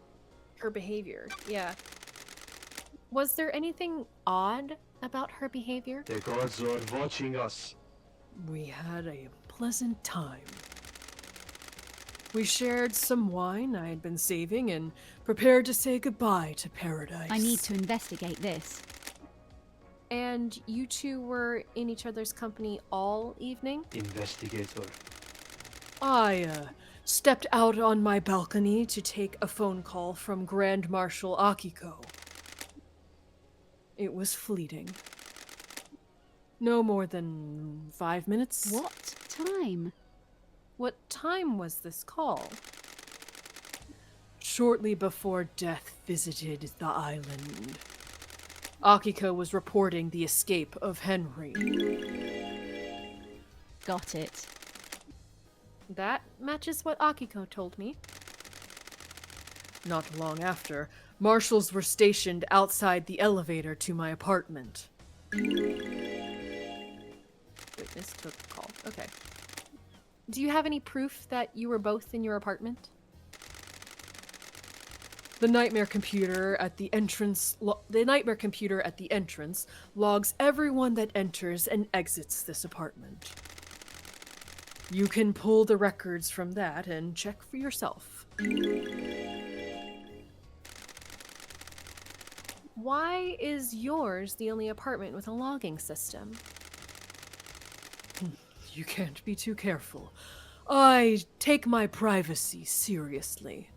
A: Her behavior, yeah. Was there anything odd about her behavior?
E: The gods are watching us.
F: We had a pleasant time. We shared some wine I had been saving and prepared to say goodbye to paradise.
D: I need to investigate this.
A: And you two were in each other's company all evening?
E: Investigator.
F: I stepped out on my balcony to take a phone call from Grand Marshal Akiko. It was fleeting. No more than 5 minutes.
D: What time?
A: What time was this call?
F: Shortly before death visited the island. Akiko was reporting the escape of Henry.
D: Got it.
A: That matches what Akiko told me.
F: Not long after, marshals were stationed outside the elevator to my apartment.
A: Witness took the call. Okay. Do you have any proof that you were both in your apartment?
F: The nightmare computer at the entrance logs everyone that enters and exits this apartment. You can pull the records from that and check for yourself.
A: Why is yours the only apartment with a logging system?
F: You can't be too careful. I take my privacy seriously.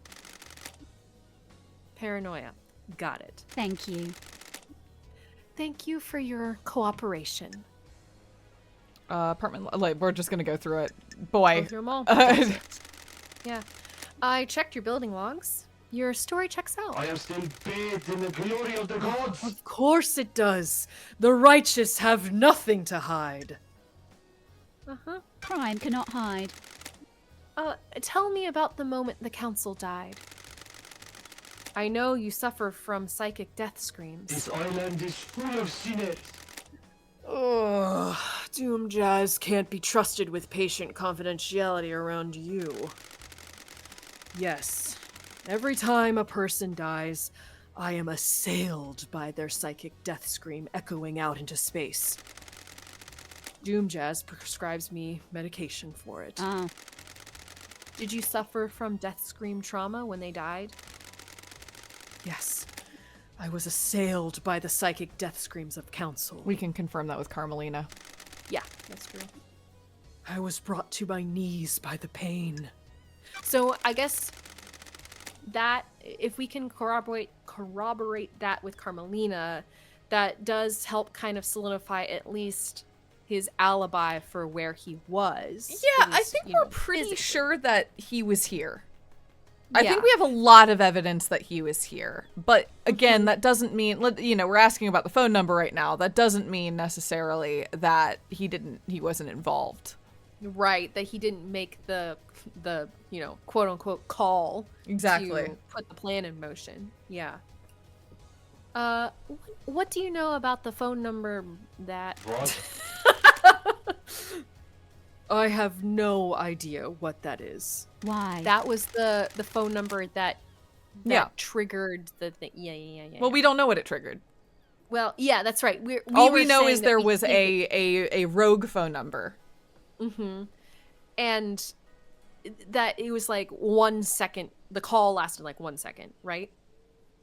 A: Paranoia. Got it.
D: Thank you.
A: Thank you for your cooperation.
B: Apartment, like, we're just gonna go through it. Boy.
A: Go through 'em all.
B: Uh,
A: Yeah. I checked your building logs. Your story checks out.
E: I am still bathed in the glory of the gods.
F: Of course it does. The righteous have nothing to hide.
A: Uh-huh.
D: Crime cannot hide.
A: Tell me about the moment the council died. I know you suffer from psychic death screams.
E: This island is full of sinners.
F: Ugh, Doom Jazz can't be trusted with patient confidentiality around you. Yes, every time a person dies, I am assailed by their psychic death scream echoing out into space. Doom Jazz prescribes me medication for it.
D: Ah,
A: Did you suffer from death scream trauma when they died?
F: Yes, I was assailed by the psychic death screams of council.
B: we can confirm that with Carmelina.
A: Yeah, that's true.
F: I was brought to my knees by the pain.
A: So I guess that if we can corroborate that with Carmelina, that does help kind of solidify at least his alibi for where he was.
C: Yeah, I
A: Because,
C: think
A: you
C: we're
A: know,
C: pretty
A: physically.
C: sure that he was here. I think we have a lot of evidence that he was here. But again, that doesn't mean, we're asking about the phone number right now. That doesn't mean necessarily that he wasn't involved.
A: Right, that he didn't make the quote unquote call
C: Exactly.
A: to put the plan in motion. Yeah. What do you know about the phone number that
E: What?
F: I have no idea what that is.
D: Why?
A: that was the phone number that
C: Yeah.
A: triggered the thing? Yeah.
C: Well, we don't know what it triggered.
A: Well, yeah, that's right.
C: All
A: were
C: we know
A: saying
C: is
A: that
C: there
A: we
C: was
A: think
C: a rogue phone number.
A: and that it was like 1 second. The call lasted like 1 second, right?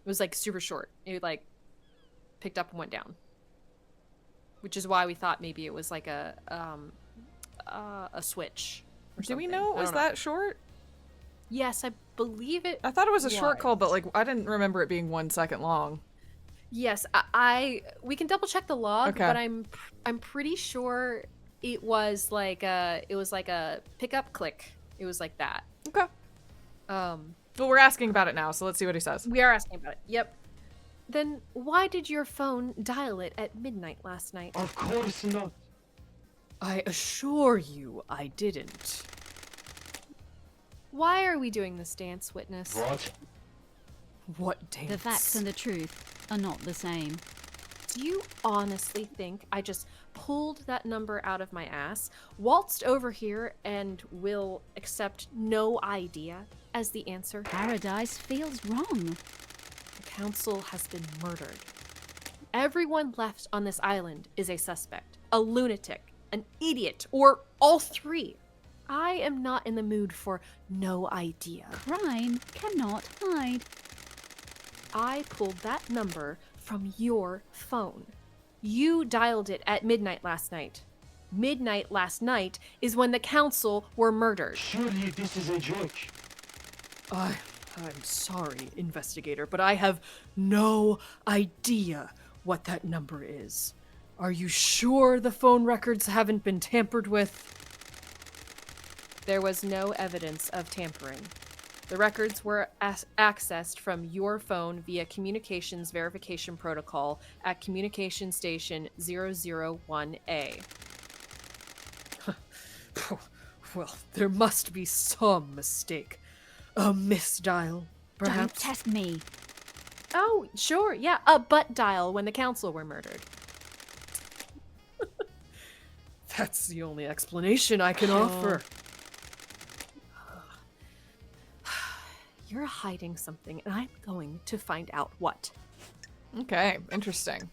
A: It was like super short. It like picked up and went down, which is why we thought maybe it was like a switch. Or
C: Do we
A: something.
C: know it
A: I
C: was
A: don't know.
C: that short?
A: Yes, I believe it.
C: I thought it was a short
A: was.
C: call, but like I didn't remember it being 1 second long.
A: Yes, we can double check the log,
C: Okay.
A: but I'm pretty sure it was like a pick up click. It was like that.
C: Okay. Well, we're asking about it now, so let's see what he says.
A: We are asking about it. Yep. Then why did your phone dial it at midnight last night?
E: Of course not.
F: I assure you I didn't.
A: Why are we doing this dance, witness?
E: What?
F: What dance?
D: The facts and the truth are not the same.
A: Do you honestly think I just pulled that number out of my ass, waltzed over here, and will accept no idea as the answer?
D: Paradise feels wrong.
A: The council has been murdered. Everyone left on this island is a suspect, a lunatic, an idiot, or all three. I am not in the mood for no idea.
D: Crime cannot hide.
A: I pulled that number from your phone. You dialed it at midnight last night. Midnight last night is when the council were murdered.
E: Surely this is a joke.
F: I'm sorry, investigator, but I have no idea what that number is. Are you sure the phone records haven't been tampered with?
A: There was no evidence of tampering. The records were accessed from your phone via communications verification protocol at communication station 001A.
F: Well, there must be some mistake. A misdial,
D: Don't
F: perhaps?
D: test me.
A: Oh, sure, yeah, a butt dial when the council were murdered.
F: That's the only explanation I can offer.
A: You're hiding something, and I'm going to find out what.
C: Okay, interesting.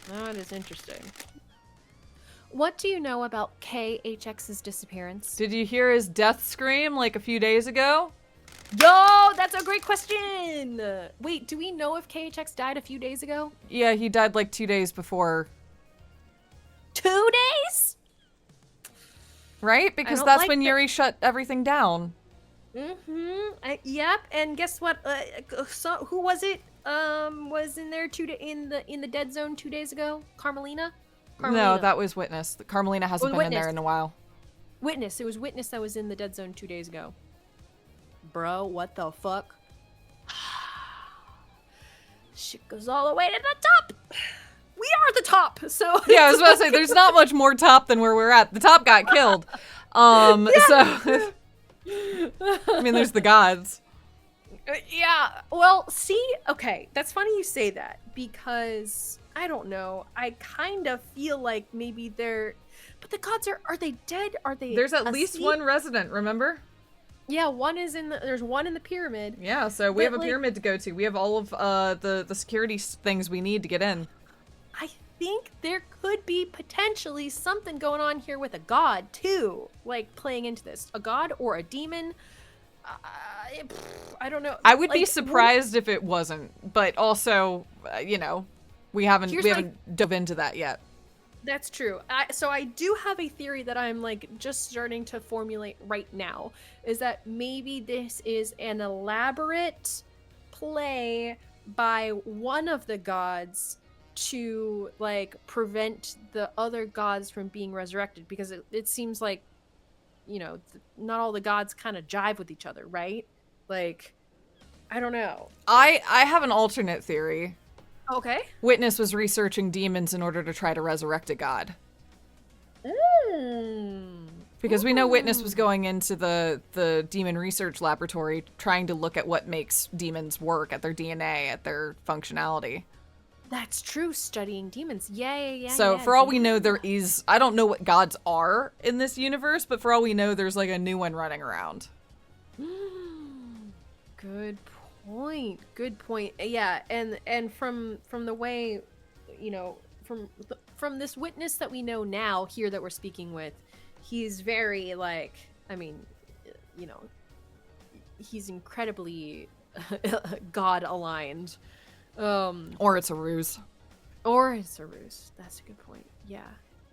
A: That is interesting. What do you know about KHX's disappearance?
C: Did you hear his death scream like a few days ago?
A: Yo, that's a great question! Wait, do we know if KHX died a few days ago?
C: Yeah, he died like 2 days before,
A: 2 days?
C: right? Because
A: don't
C: that's
A: like
C: when
A: that.
C: Yuri shut everything down.
A: Yep, and guess what? So, who was it? Was in there in the dead zone 2 days ago? Carmelina?
C: No, that was Witness. Carmelina hasn't
A: Oh,
C: been in there
A: Witness.
C: in a while.
A: Witness. It was Witness that was in the dead zone 2 days ago. Bro, what the fuck? Shit goes all the way to the top. We are the top. So
C: Yeah, I was about to say, there's not much more top than where we're at. The top got killed. So, I mean, there's the gods.
A: yeah. Well, see, okay, that's funny you say that because I don't know. I kind of feel like maybe they're, but the gods are they dead? Are they?
C: There's at least
A: asleep?
C: one resident, remember?
A: Yeah, one is in the. There's one in the pyramid.
C: Yeah, so we
A: But,
C: have a
A: like-
C: pyramid to go to. We have all of the security things we need to get in.
A: I think there could be potentially something going on here with a god too, like playing into this. A god or a demon. I don't know.
C: I would be
A: Like,
C: surprised if it wasn't, but also, we haven't
A: Here's
C: we
A: my-
C: haven't dove into that yet.
A: That's true. So I do have a theory that I'm like just starting to formulate right now. Is that maybe this is an elaborate play by one of the gods to like prevent the other gods from being resurrected, because it seems like, not all the gods kind of jive with each other, right? Like I don't know.
B: I have an alternate theory.
A: Okay.
B: Witness was researching demons in order to try to resurrect a god. Because we know Witness was going into the demon research laboratory trying to look at what makes demons work, at their DNA, at their functionality.
A: That's true, studying demons. Yeah.
B: So for all we know, there is... I don't know what gods are in this universe, but for all we know, there's like a new one running around.
A: Good point. Good point. Yeah, and from the way, you know, from this witness that we know now here that we're speaking with, he's very like, I mean, you know, he's incredibly God aligned.
B: Or it's a ruse.
A: Or it's a ruse. That's a good point. Yeah.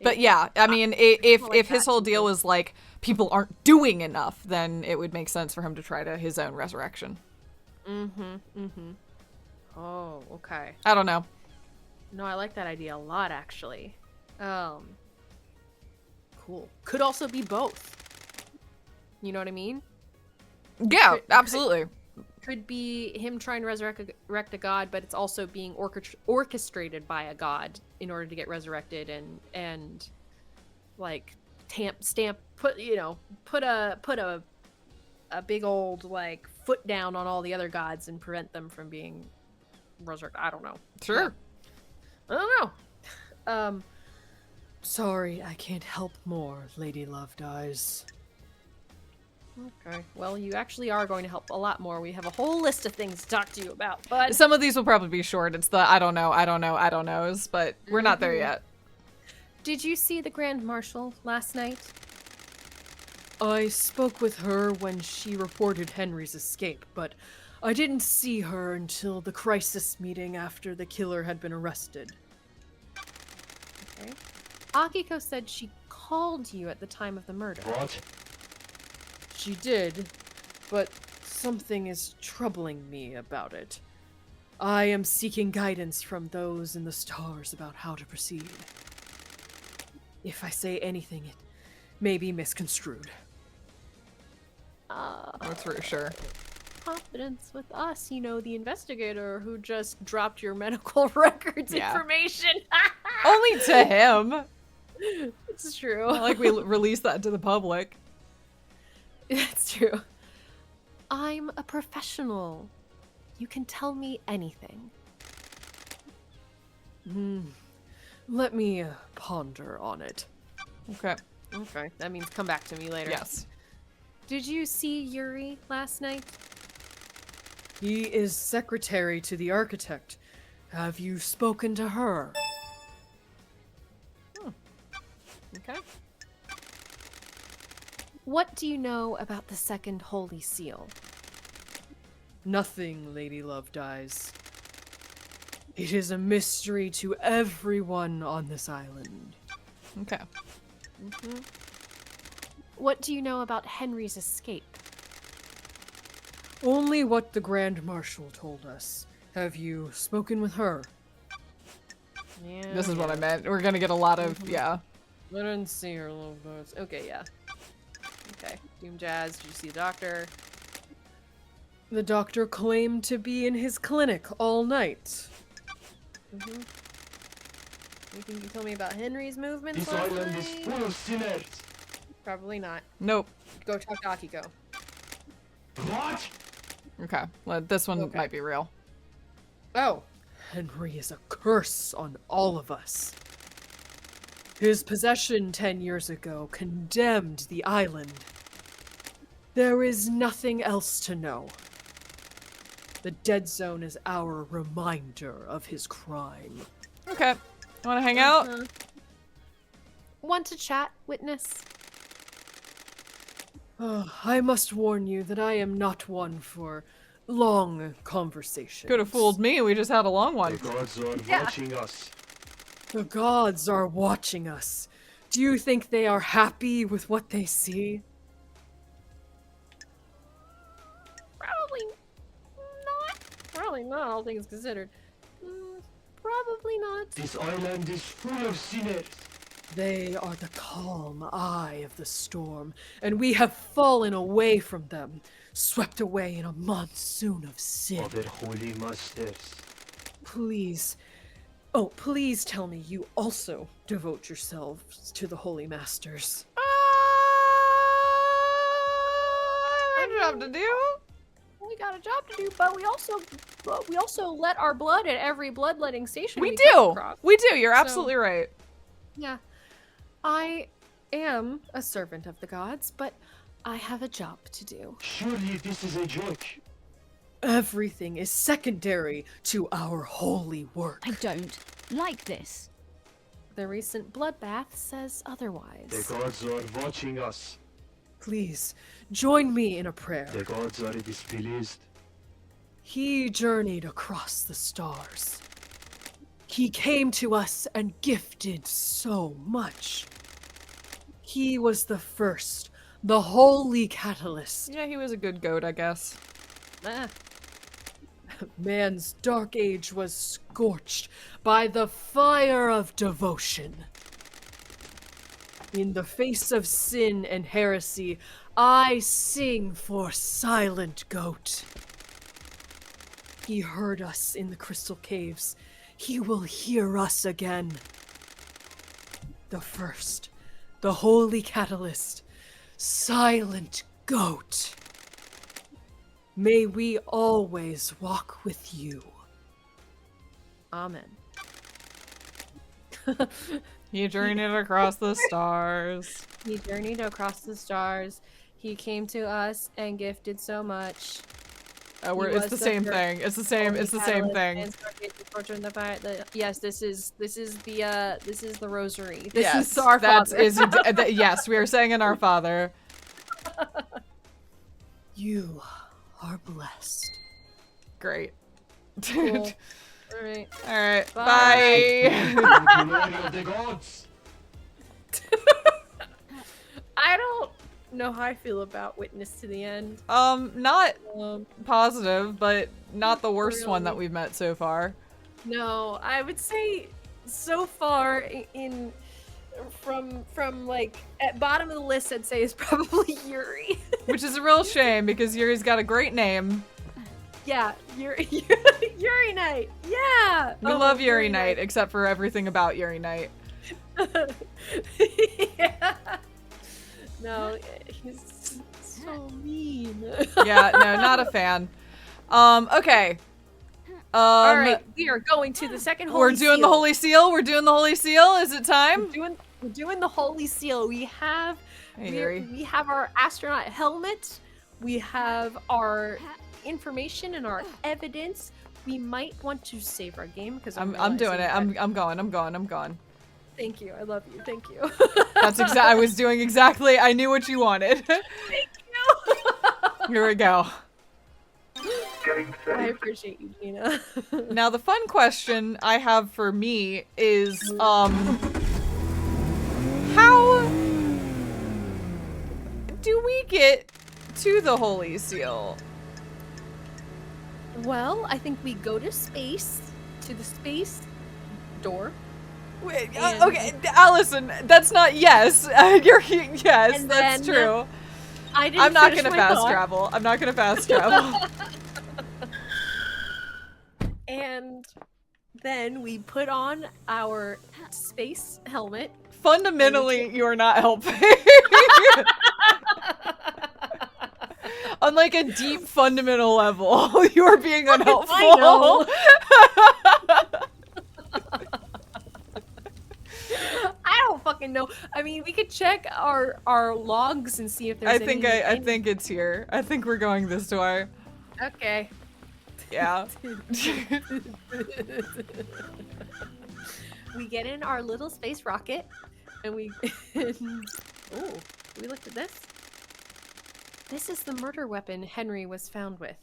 B: But yeah, I mean, if his whole deal was like people aren't doing enough, then it would make sense for him to try to his own resurrection.
A: Oh, okay.
B: I don't know.
A: No, I like that idea a lot, actually. Cool. Could also be both. You know what I mean?
B: Yeah, absolutely.
A: Could be him trying to resurrect a god, but it's also being orchestrated by a god in order to get resurrected and like put a big old like foot down on all the other gods and prevent them from being resurrected. I don't know.
B: Sure.
A: I don't know.
F: Sorry, I can't help more, Lady Love Dies.
A: Okay. Well, you actually are going to help a lot more. We have a whole list of things to talk to you about, but
B: Some of these will probably be short. It's the I don't knows, but we're not there yet.
A: did you see the Grand Marshal last night?
F: I spoke with her when she reported Henry's escape, but I didn't see her until the crisis meeting after the killer had been arrested.
A: Okay. Akiko said she called you at the time of the murder.
E: What?
F: She did, but something is troubling me about it. I am seeking guidance from those in the stars about how to proceed. If I say anything, it may be misconstrued.
B: That's for sure.
A: Confidence with us, you know, the investigator who just dropped your medical records
B: Yeah.
A: information.
B: Only to him.
A: It's true.
B: Not like we release that to the public.
A: It's true. I'm a professional. You can tell me anything.
F: Let me ponder on it.
B: Okay.
A: Okay, that means come back to me later.
B: Yes.
A: Did you see Yuri last night?
F: He is secretary to the architect. Have you spoken to her?
A: Okay. What do you know about the second Holy Seal?
F: Nothing, Lady Love Dies. It is a mystery to everyone on this island.
B: Okay.
A: What do you know about Henry's escape?
F: Only what the Grand Marshal told us. Have you spoken with her?
A: Yeah.
B: This is what I meant. We're gonna get a lot of, yeah.
F: I didn't see her little boats.
A: Okay, yeah. Okay. Doom Jazz, did you see the doctor?
F: The doctor claimed to be in his clinic all night.
A: Anything you can tell me about Henry's movements
E: This
A: last
E: island is
A: night?
E: full of sinners.
A: Probably not.
B: Nope.
A: Go talk to Akiko.
E: What?
B: Okay. Well, this one
A: Okay.
B: might be real.
F: Oh, Henry is a curse on all of us. His possession 10 years ago condemned the island. There is nothing else to know. The dead zone is our reminder of his crime.
B: Okay. Wanna hang out?
A: Want to chat, witness?
F: I must warn you that I am not one for long conversations.
B: Could have fooled me. We just had a long
E: The
B: one.
E: gods are watching us.
F: The gods are watching us. Do you think they are happy with what they see?
A: Probably not. Probably not, all things considered. Probably not.
E: This island is full of sinners.
F: They are the calm eye of the storm, and we have fallen away from them, swept away in a monsoon of sin.
E: Other holy masters.
F: Please, please tell me you also devote yourselves to the holy masters.
B: I have a job to do.
A: We got a job to do, but we also let our blood at every bloodletting station
B: We
A: come
B: do.
A: across.
B: We do. You're
A: So-
B: absolutely right.
A: Yeah. I am a servant of the gods, but I have a job to do.
E: Surely this is a joke.
F: Everything is secondary to our holy work.
D: I don't like this.
A: The recent bloodbath says
E: The
A: otherwise.
E: gods are watching us.
F: Please, join me in a prayer.
E: The gods are displeased.
F: He journeyed across the stars. He came to us and gifted so much. He was the first, the holy catalyst.
B: Yeah, he was a good goat, I guess.
A: Ah,
F: Man's dark age was scorched by the fire of devotion. In the face of sin and heresy, I sing for Silent Goat. He heard us in the crystal caves. He will hear us again. The first, the holy catalyst, Silent Goat. May we always walk with you.
A: amen.
B: He journeyed across the stars.
A: He journeyed across the stars. He came to us and gifted so much.
B: It's
A: was
B: the
A: the
B: same
A: first
B: thing. It's the same.
A: Holy
B: It's the same
A: catalyst
B: thing.
A: and started the torture and the fire. Yes, this is the rosary. This
B: Yes,
A: is our
B: that's
A: Father.
B: yes. We are saying in our Father.
F: You are blessed.
B: Great.
A: Cool. All right.
B: All right.
A: Bye.
B: Bye.
E: Glory of the gods.
A: I don't know how I feel about Witness to the End.
B: Not
A: Um,
B: positive, but not the worst one that
A: Really?
B: we've met so far.
A: no, I would say so far in from like at bottom of the list, I'd say is probably Yuri.
B: Which is a real shame because Yuri's got a great name.
A: Yeah, Yuri Knight. Yeah,
B: We love Yuri Knight, except for everything about Yuri Knight.
A: Yeah. No, he's so mean.
B: Yeah, no, not a fan. Okay.
A: All right, we are going to the second holy
B: We're doing the
A: seal.
B: Holy Seal. We're doing the Holy Seal. Is it time?
A: We're doing the holy seal. We have
B: Hey,
A: we
B: Yuri.
A: have our astronaut helmet. We have our information and our evidence. We might want to save our game because
B: I'm doing it. I'm going.
A: Thank you. I love you. Thank you.
B: That's I was doing exactly. I knew what you wanted.
A: Thank you.
B: Here we go.
A: I appreciate you, Gina.
B: Now the fun question I have for me is how do we get to the Holy Seal?
A: Well, I think we go to space, to the space door.
B: Wait,
A: And-
B: okay, Allison, that's not yes. Yes,
A: And
B: that's
A: then-
B: true.
A: I didn't
B: I'm not
A: finish
B: gonna
A: my
B: fast
A: thought.
B: travel. I'm not gonna fast travel.
A: And then we put on our space helmet.
B: Fundamentally, you are not helping. On like a deep fundamental level, you are being unhelpful.
A: I know. I don't fucking know. I mean, we could check our logs and see if there's
B: I think I think it's here. I think we're going this way.
A: Okay.
B: Yeah.
A: We get in our little space rocket and we oh, we looked at this. This is the murder weapon Henry was found with.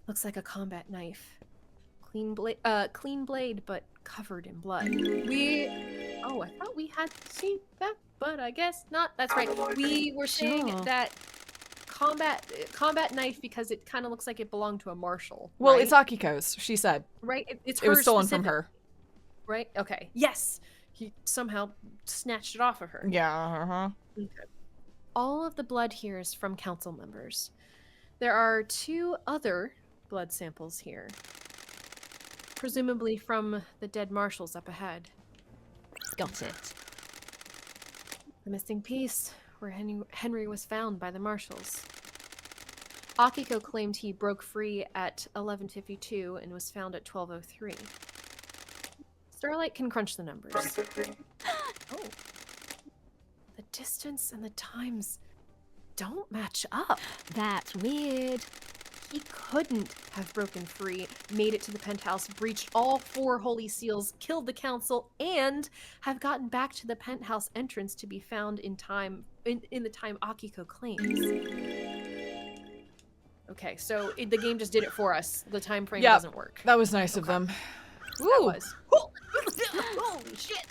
A: Looks like a combat knife. Clean blade, but covered in blood. Oh, I thought we had seen that, but I guess not. That's right. We were saying
D: Sure.
A: that combat knife because it kind of looks like it belonged to a marshal.
B: Well,
A: right?
B: it's Akiko's. She said
A: right. It's
B: it was
A: hers
B: stolen from
A: specific-
B: her.
A: Right? Okay. Yes. he somehow snatched it off of her.
C: Yeah, uh-huh.
A: Okay. All of the blood here is from council members. There are 2 other blood samples here, presumably from the dead marshals up ahead.
D: Got it.
A: The missing piece, where Henry was found by the marshals. Akiko claimed he broke free at 11:52 and was found at 12:03. Starlight can crunch the numbers. Oh. The distance and the times don't match up.
D: That's weird.
A: He couldn't have broken free, made it to the penthouse, breached all 4 holy seals, killed the council, and have gotten back to the penthouse entrance to be found in time in the time Akiko claims. Okay, so the game just did it for us. The time frame doesn't work.
C: That was nice of them.
A: That was. Holy shit!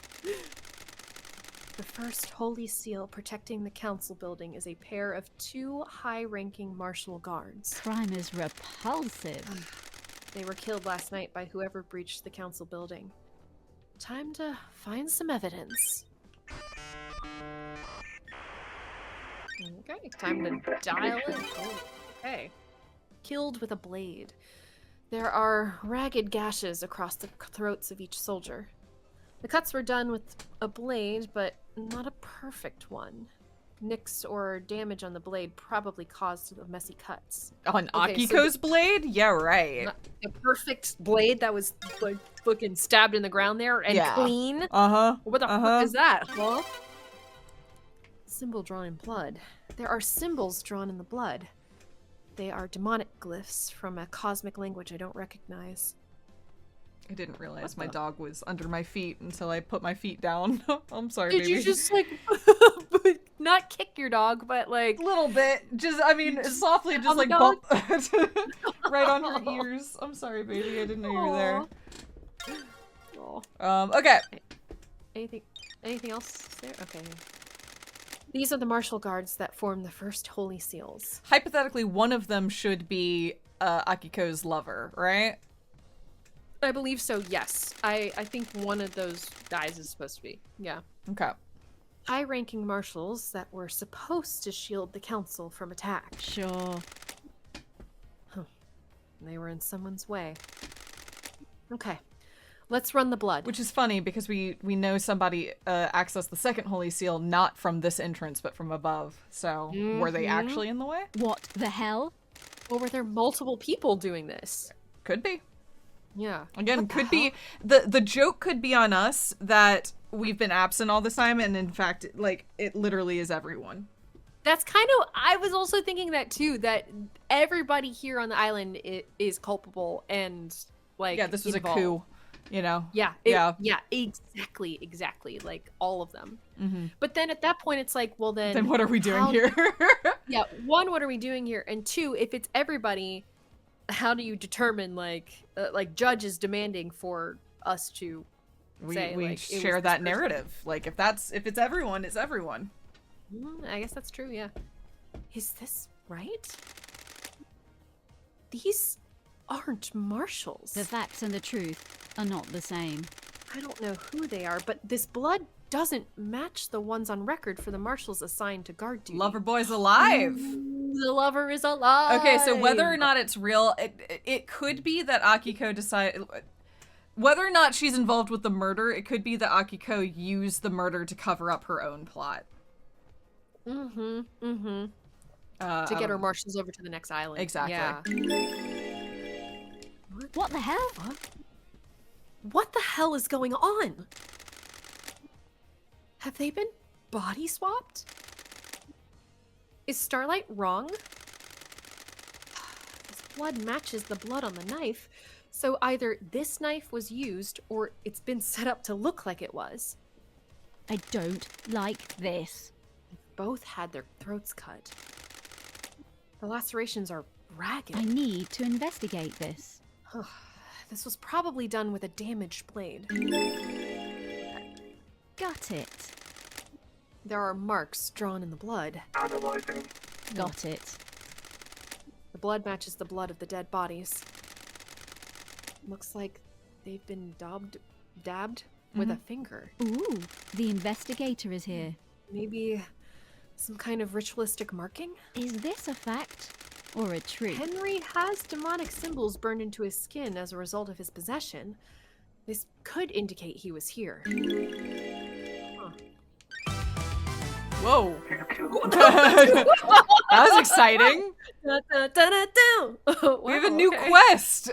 A: The first holy seal protecting the council building is a pair of 2 high-ranking martial guards.
D: Crime is repulsive.
A: They were killed last night by whoever breached the council building. Time to find some evidence. Okay, time to dial in. Oh, okay. Killed with a blade. There are ragged gashes across the throats of each soldier. The cuts were done with a blade, but not a perfect one. Nicks or damage on the blade probably caused the messy cuts.
C: On
A: Okay, so
C: Akiko's blade? Yeah, right.
A: Not a perfect blade that was like fucking stabbed in the ground there and clean.
C: Uh-huh.
A: What the fuck is that? Huh? Symbol drawn in blood. There are symbols drawn in the blood. They are demonic glyphs from a cosmic language I don't recognize.
C: I didn't realize my dog was under my feet until I put my feet down. I'm sorry,
A: Did
C: baby.
A: you just like not kick your dog, but like
C: A little bit. Just, I mean, softly, just
A: on the
C: like
A: dog?
C: bump right on her ears. I'm sorry, baby. I didn't know you were there.
A: Aw.
C: Okay.
A: Anything else there? Okay. These are the martial guards that form the first holy seals.
C: Hypothetically, one of them should be Akiko's lover, right?
A: I believe so, yes. I think one of those guys is supposed to be. Yeah.
C: Okay.
A: High-ranking marshals that were supposed to shield the council from attack.
D: Sure.
A: They were in someone's way. Okay. Let's run the blood.
C: Which is funny because we know somebody accessed the second holy seal not from this entrance but from above. So were they actually in the way?
D: What the hell?
A: Or were there multiple people doing this?
C: Could be.
A: Yeah.
C: Again, could be the joke could be on us that we've been absent all this time, and in fact, like, it literally is everyone.
A: That's kind of, I was also thinking that too, that everybody here on the island is culpable and like
C: Yeah, this was
A: involved.
C: a coup, you know.
A: Yeah.
C: Yeah.
A: Yeah, exactly. Like all of them. But then at that point, it's like, well
C: Then what are we doing
A: how-
C: here?
A: Yeah, 1, what are we doing here? And 2, if it's everybody, how do you determine like judges demanding for us to say
C: we
A: like, it was
C: share
A: this
C: that
A: person?
C: narrative. Like if it's everyone, it's everyone.
A: I guess that's true, yeah. Is this right? These aren't marshals.
D: The facts and the truth are not the same.
A: I don't know who they are, but this blood doesn't match the ones on record for the marshals assigned to guard duty.
C: Lover boy's alive.
A: The lover is alive.
C: Okay, so whether or not it's real, it could be that Akiko decided. Whether or not she's involved with the murder, it could be that Akiko used the murder to cover up her own plot.
A: To get her marshals over to the next island.
C: Exactly.
A: Yeah.
D: What the hell?
A: What the hell is going on? Have they been body swapped? Is Starlight wrong? This blood matches the blood on the knife, so either this knife was used or it's been set up to look like it was.
D: I don't like this.
A: Both had their throats cut. The lacerations are ragged.
D: I need to investigate this.
A: This was probably done with a damaged blade.
D: Got it.
A: There are marks drawn in the blood.
D: Got it.
A: The blood matches the blood of the dead bodies. Looks like they've been dabbed. with a finger.
D: Ooh, the investigator is here.
A: Maybe some kind of ritualistic marking?
D: Is this a fact or a truth?
A: Henry has demonic symbols burned into his skin as a result of his possession. This could indicate he was here.
B: Whoa. That was exciting. We have a new quest.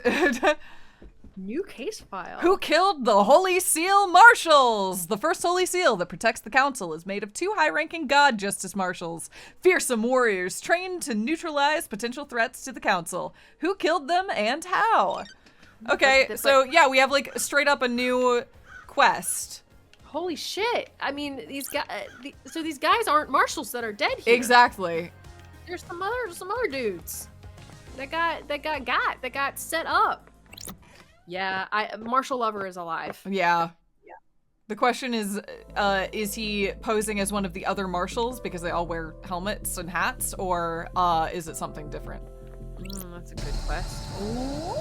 A: New case file.
C: Who killed the Holy Seal Marshals? The first Holy Seal that protects the council is made of 2 high-ranking God Justice Marshals, fearsome warriors trained to neutralize potential threats to the council. Who killed them and how? Okay, so yeah, we have like straight up a new quest.
A: Holy shit! I mean, these guys. So these guys aren't marshals that are dead here.
C: Exactly.
A: There's some other dudes that got set up. Yeah, Marshall Lover is alive.
C: Yeah. The question is he posing as one of the other marshals because they all wear helmets and hats, or is it something different?
A: That's a good quest. Ooh.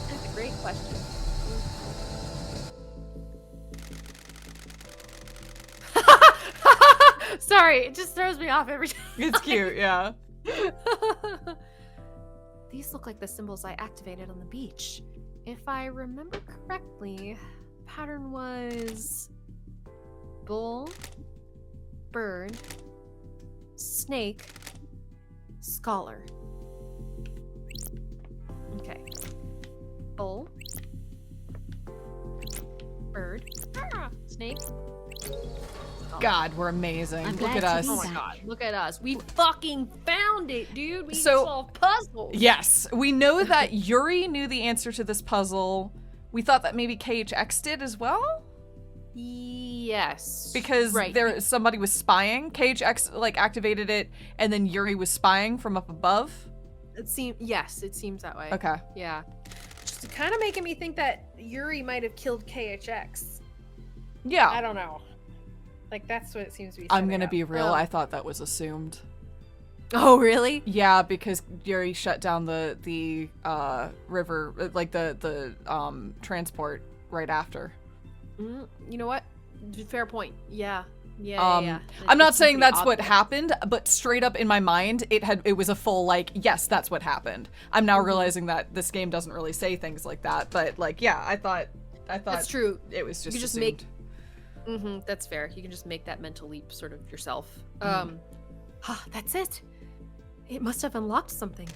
A: That's a great question. Sorry, it just throws me off every time.
C: It's cute, yeah.
A: These look like the symbols I activated on the beach. If I remember correctly, the pattern was bull, bird, snake, scholar. Okay. Bull, bird, snake.
C: God, we're amazing.
D: I'm
C: Look
D: glad
C: at
D: to
C: us.
D: be
A: Oh my
D: back.
A: god, look at us. We fucking found it, dude. We
C: So-
A: solved puzzles.
C: Yes, we know that Yuri knew the answer to this puzzle. We thought that maybe KHX did as well?
A: Yes.
C: Because
A: right.
C: somebody was spying. KHX like activated it, and then Yuri was spying from up above.
A: It seems that way.
C: Okay.
A: Yeah. Just kind of making me think that Yuri might have killed KHX.
C: Yeah.
A: I don't know. Like that's what it seems to be.
C: I'm
A: setting
C: gonna
A: up.
C: be real. I thought that was assumed.
A: Oh really?
C: Yeah, because Yuri shut down the river, like the transport right after.
A: You know what? Fair point. Yeah.
C: I'm not saying that's what happened, but straight up in my mind, it was a full like, yes, that's what happened. I'm now realizing that this game doesn't really say things like that, but like, yeah, I thought
A: that's true.
C: It was just
A: You just
C: assumed.
A: That's fair. You can just make that mental leap sort of yourself. That's it. It must have unlocked something.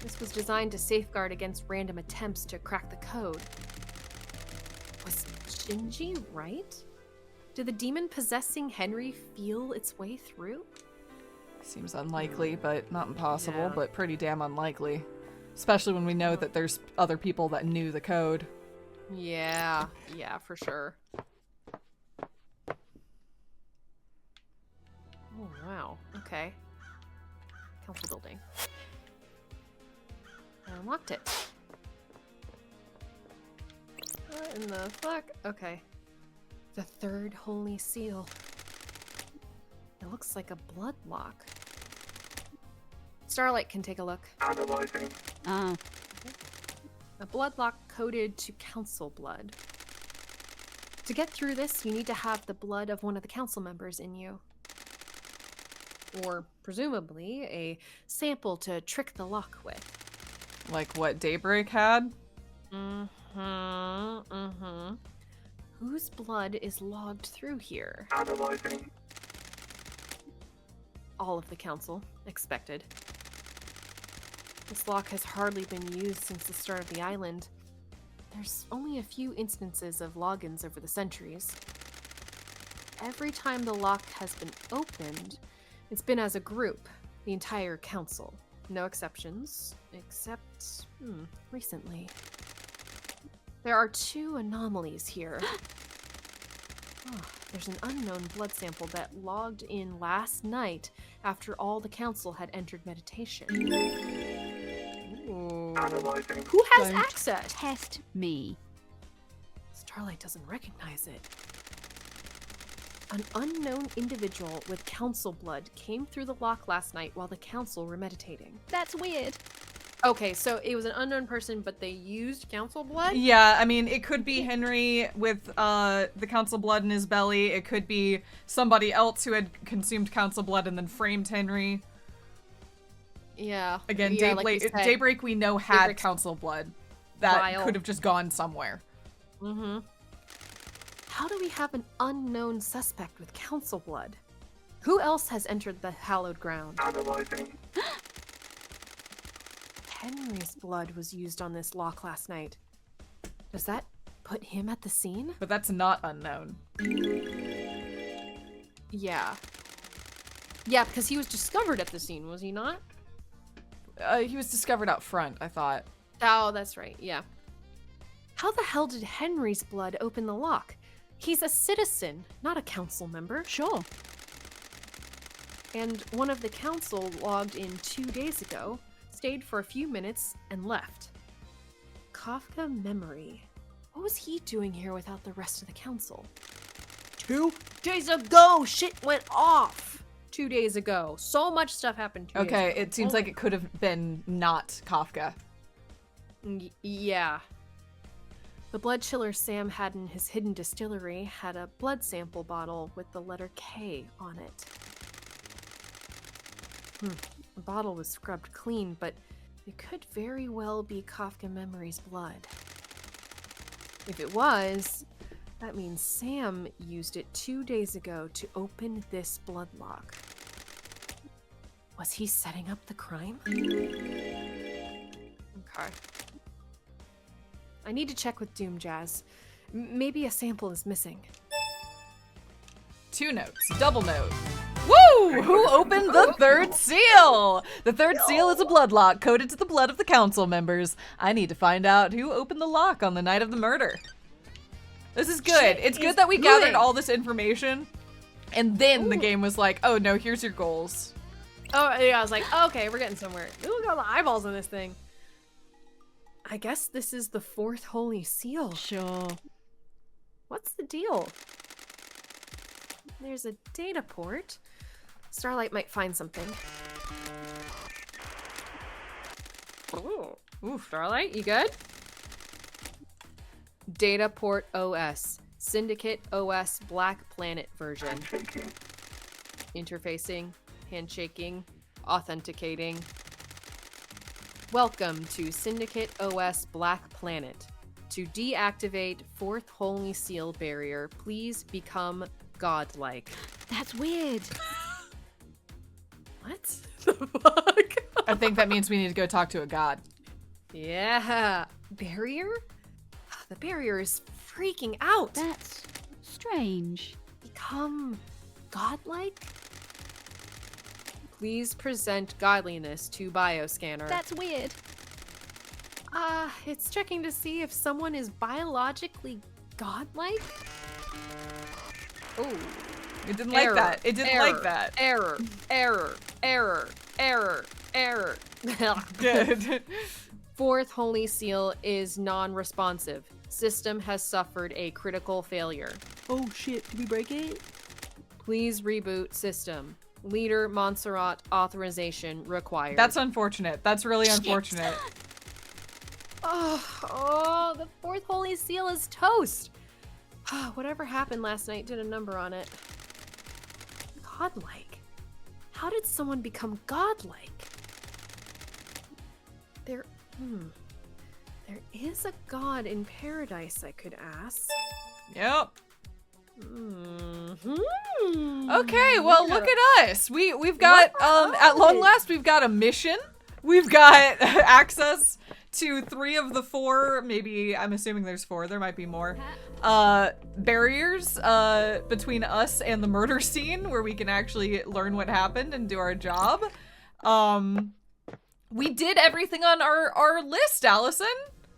A: This was designed to safeguard against random attempts to crack the code. Was Shinji right? Did the demon possessing Henry feel its way through?
C: Seems unlikely, but not impossible,
A: Yeah.
C: but pretty damn unlikely. Especially when we know that there's other people that knew the code.
A: Yeah, for sure. Oh, wow. Okay. Council building. I unlocked it. What in the fuck? Okay. The third holy seal. It looks like a blood lock. Starlight can take a look.
E: Analyzing.
D: Ah,
A: A blood lock coded to council blood. To get through this, you need to have the blood of one of the council members in you. Or, presumably, a sample to trick the lock with.
C: Like what Daybreak had?
A: Whose blood is logged through here?
E: Analyzing.
A: All of the council. Expected. This lock has hardly been used since the start of the island. There's only a few instances of logins over the centuries. Every time the lock has been opened, it's been as a group, the entire council. No exceptions, except, recently. There are 2 anomalies here. There's an unknown blood sample that logged in last night after all the council had entered meditation. Ooh.
E: Analyzing.
A: Who has
C: Don't.
A: access?
D: test me.
A: Starlight doesn't recognize it. An unknown individual with council blood came through the lock last night while the council were meditating.
D: That's weird.
A: Okay, so it was an unknown person, but they used council blood?
B: Yeah, I mean, it could be Henry with the council blood in his belly. It could be somebody else who had consumed council blood and then framed Henry.
A: Yeah.
B: Again,
A: yeah, like you said.
B: Daybreak we know had
A: Daybreak's
B: council blood. That
A: vile.
B: could have just gone somewhere.
A: Mm-hmm. How do we have an unknown suspect with council blood? Who else has entered the hallowed ground?
E: Analyzing.
A: Henry's blood was used on this lock last night. Does that put him at the scene?
B: But that's not unknown.
A: Yeah. Yeah, because he was discovered at the scene, was he not?
B: He was discovered out front, I thought.
A: Oh, that's right, yeah. How the hell did Henry's blood open the lock? He's a citizen, not a council member.
D: Sure.
A: And one of the council logged in 2 days ago, stayed for a few minutes, and left. Kafka Memory. What was he doing here without the rest of the council? 2 days ago, shit went off! 2 days ago. So much stuff happened 2 days ago.
B: Okay, it seems like it could have been not Kafka.
A: Yeah. The blood chiller Sam had in his hidden distillery had a blood sample bottle with the letter K on it. The bottle was scrubbed clean, but it could very well be Kafka Memory's blood. If it was, that means Sam used it 2 days ago to open this blood lock. Was he setting up the crime? Okay. I need to check with Doom Jazz. Maybe a sample is missing.
B: 2 notes. Double note. Woo! Who opened the third seal? The third seal is a blood lock coded to the blood of the council members. I need to find out who opened the lock on the night of the murder. This is good. It's good that we gathered all this information, and then the game was like, oh no, here's your goals.
A: Oh, yeah, I was like, okay, we're getting somewhere. Ooh, look at all the eyeballs on this thing. I guess this is the 4th Holy Seal.
D: Sure.
A: What's the deal? There's a data port. Starlight might find something. Ooh, Starlight, you good? Data port OS. Syndicate OS Black Planet version. Interfacing, handshaking, authenticating. Welcome to Syndicate OS Black Planet. To deactivate 4th Holy Seal barrier, please become godlike.
D: That's weird.
A: What the fuck?
B: I think that means we need to go talk to a god.
A: Yeah. Barrier? The barrier is freaking out.
D: That's strange.
A: Become godlike? Please present godliness to bioscanner.
D: That's weird.
A: It's checking to see if someone is biologically godlike? Oh.
B: It didn't like that. It didn't like that.
A: Error.
B: Good.
A: 4th Holy Seal is non-responsive. System has suffered a critical failure.
F: Oh shit, did we break it?
A: Please reboot system. Leader Montserrat authorization required.
B: That's unfortunate. That's really unfortunate.
A: Oh, the 4th Holy Seal is toast. Whatever happened last night did a number on it. Godlike? How did someone become godlike? There is a god in paradise I could ask.
B: Yep.
A: Mm-hmm.
B: Okay, well, look at us. We've got at long last we've got a mission. We've got access to 3 of the 4, maybe I'm assuming there's 4, there might be more. Barriers between us and the murder scene where we can actually learn what happened and do our job. We did everything on our list, Allison.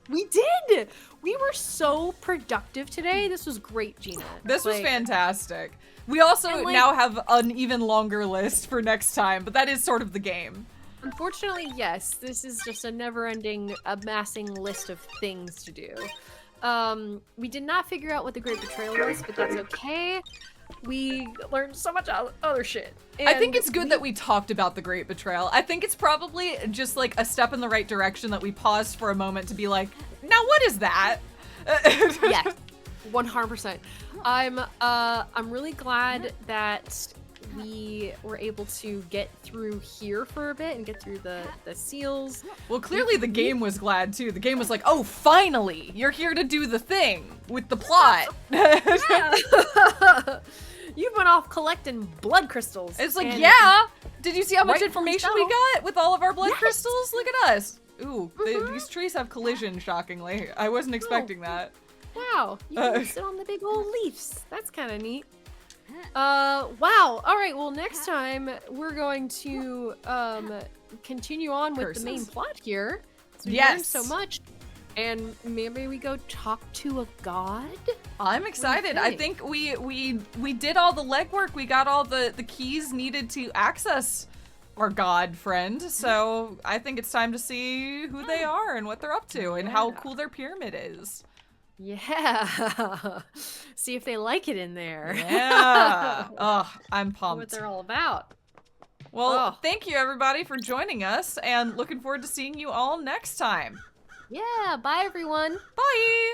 A: We did! We were so productive today. This was great, Gina.
B: This was fantastic. We also now have an even longer list for next time, but that is sort of the game.
A: Unfortunately, yes. This is just a never-ending, amassing list of things to do. We did not figure out what the Great Betrayal was, but that's okay. we learned so much other shit.
C: I think
A: And
C: it's good that we talked about the Great Betrayal. I think it's probably just like a step in the right direction that we paused for a moment to be like, now what is that?
A: Yes, 100%. I'm really glad that we were able to get through here for a bit and get through the seals.
C: Well, clearly the game was glad too. The game was like, oh, finally, you're here to do the thing with the plot.
A: You've been off collecting blood crystals.
C: It's like,
A: and-
C: yeah. Did you see how much
A: Rightfully
C: information
A: so.
C: we got with all of our blood
A: Yes.
C: crystals? Look at us. Ooh, these trees have collision, shockingly. I wasn't expecting that.
A: Wow, you can sit on the big old leaves. That's kind of neat. Wow. All right. Well, next time we're going to continue on with the main
C: Curses.
A: plot here. So we
C: Yes.
A: learned so much, and maybe we go talk to a god.
C: I'm excited. I think we did all the legwork. We got all the keys needed to access our god friend. So I think it's time to see who they are and what they're up to and how cool their pyramid is.
A: Yeah. See if they like it in there.
C: Yeah. Oh, I'm
A: What
C: pumped.
A: they're all about.
C: Well,
A: Oh.
C: thank you everybody for joining us and looking forward to seeing you all next time.
A: Yeah. Bye, everyone.
C: Bye.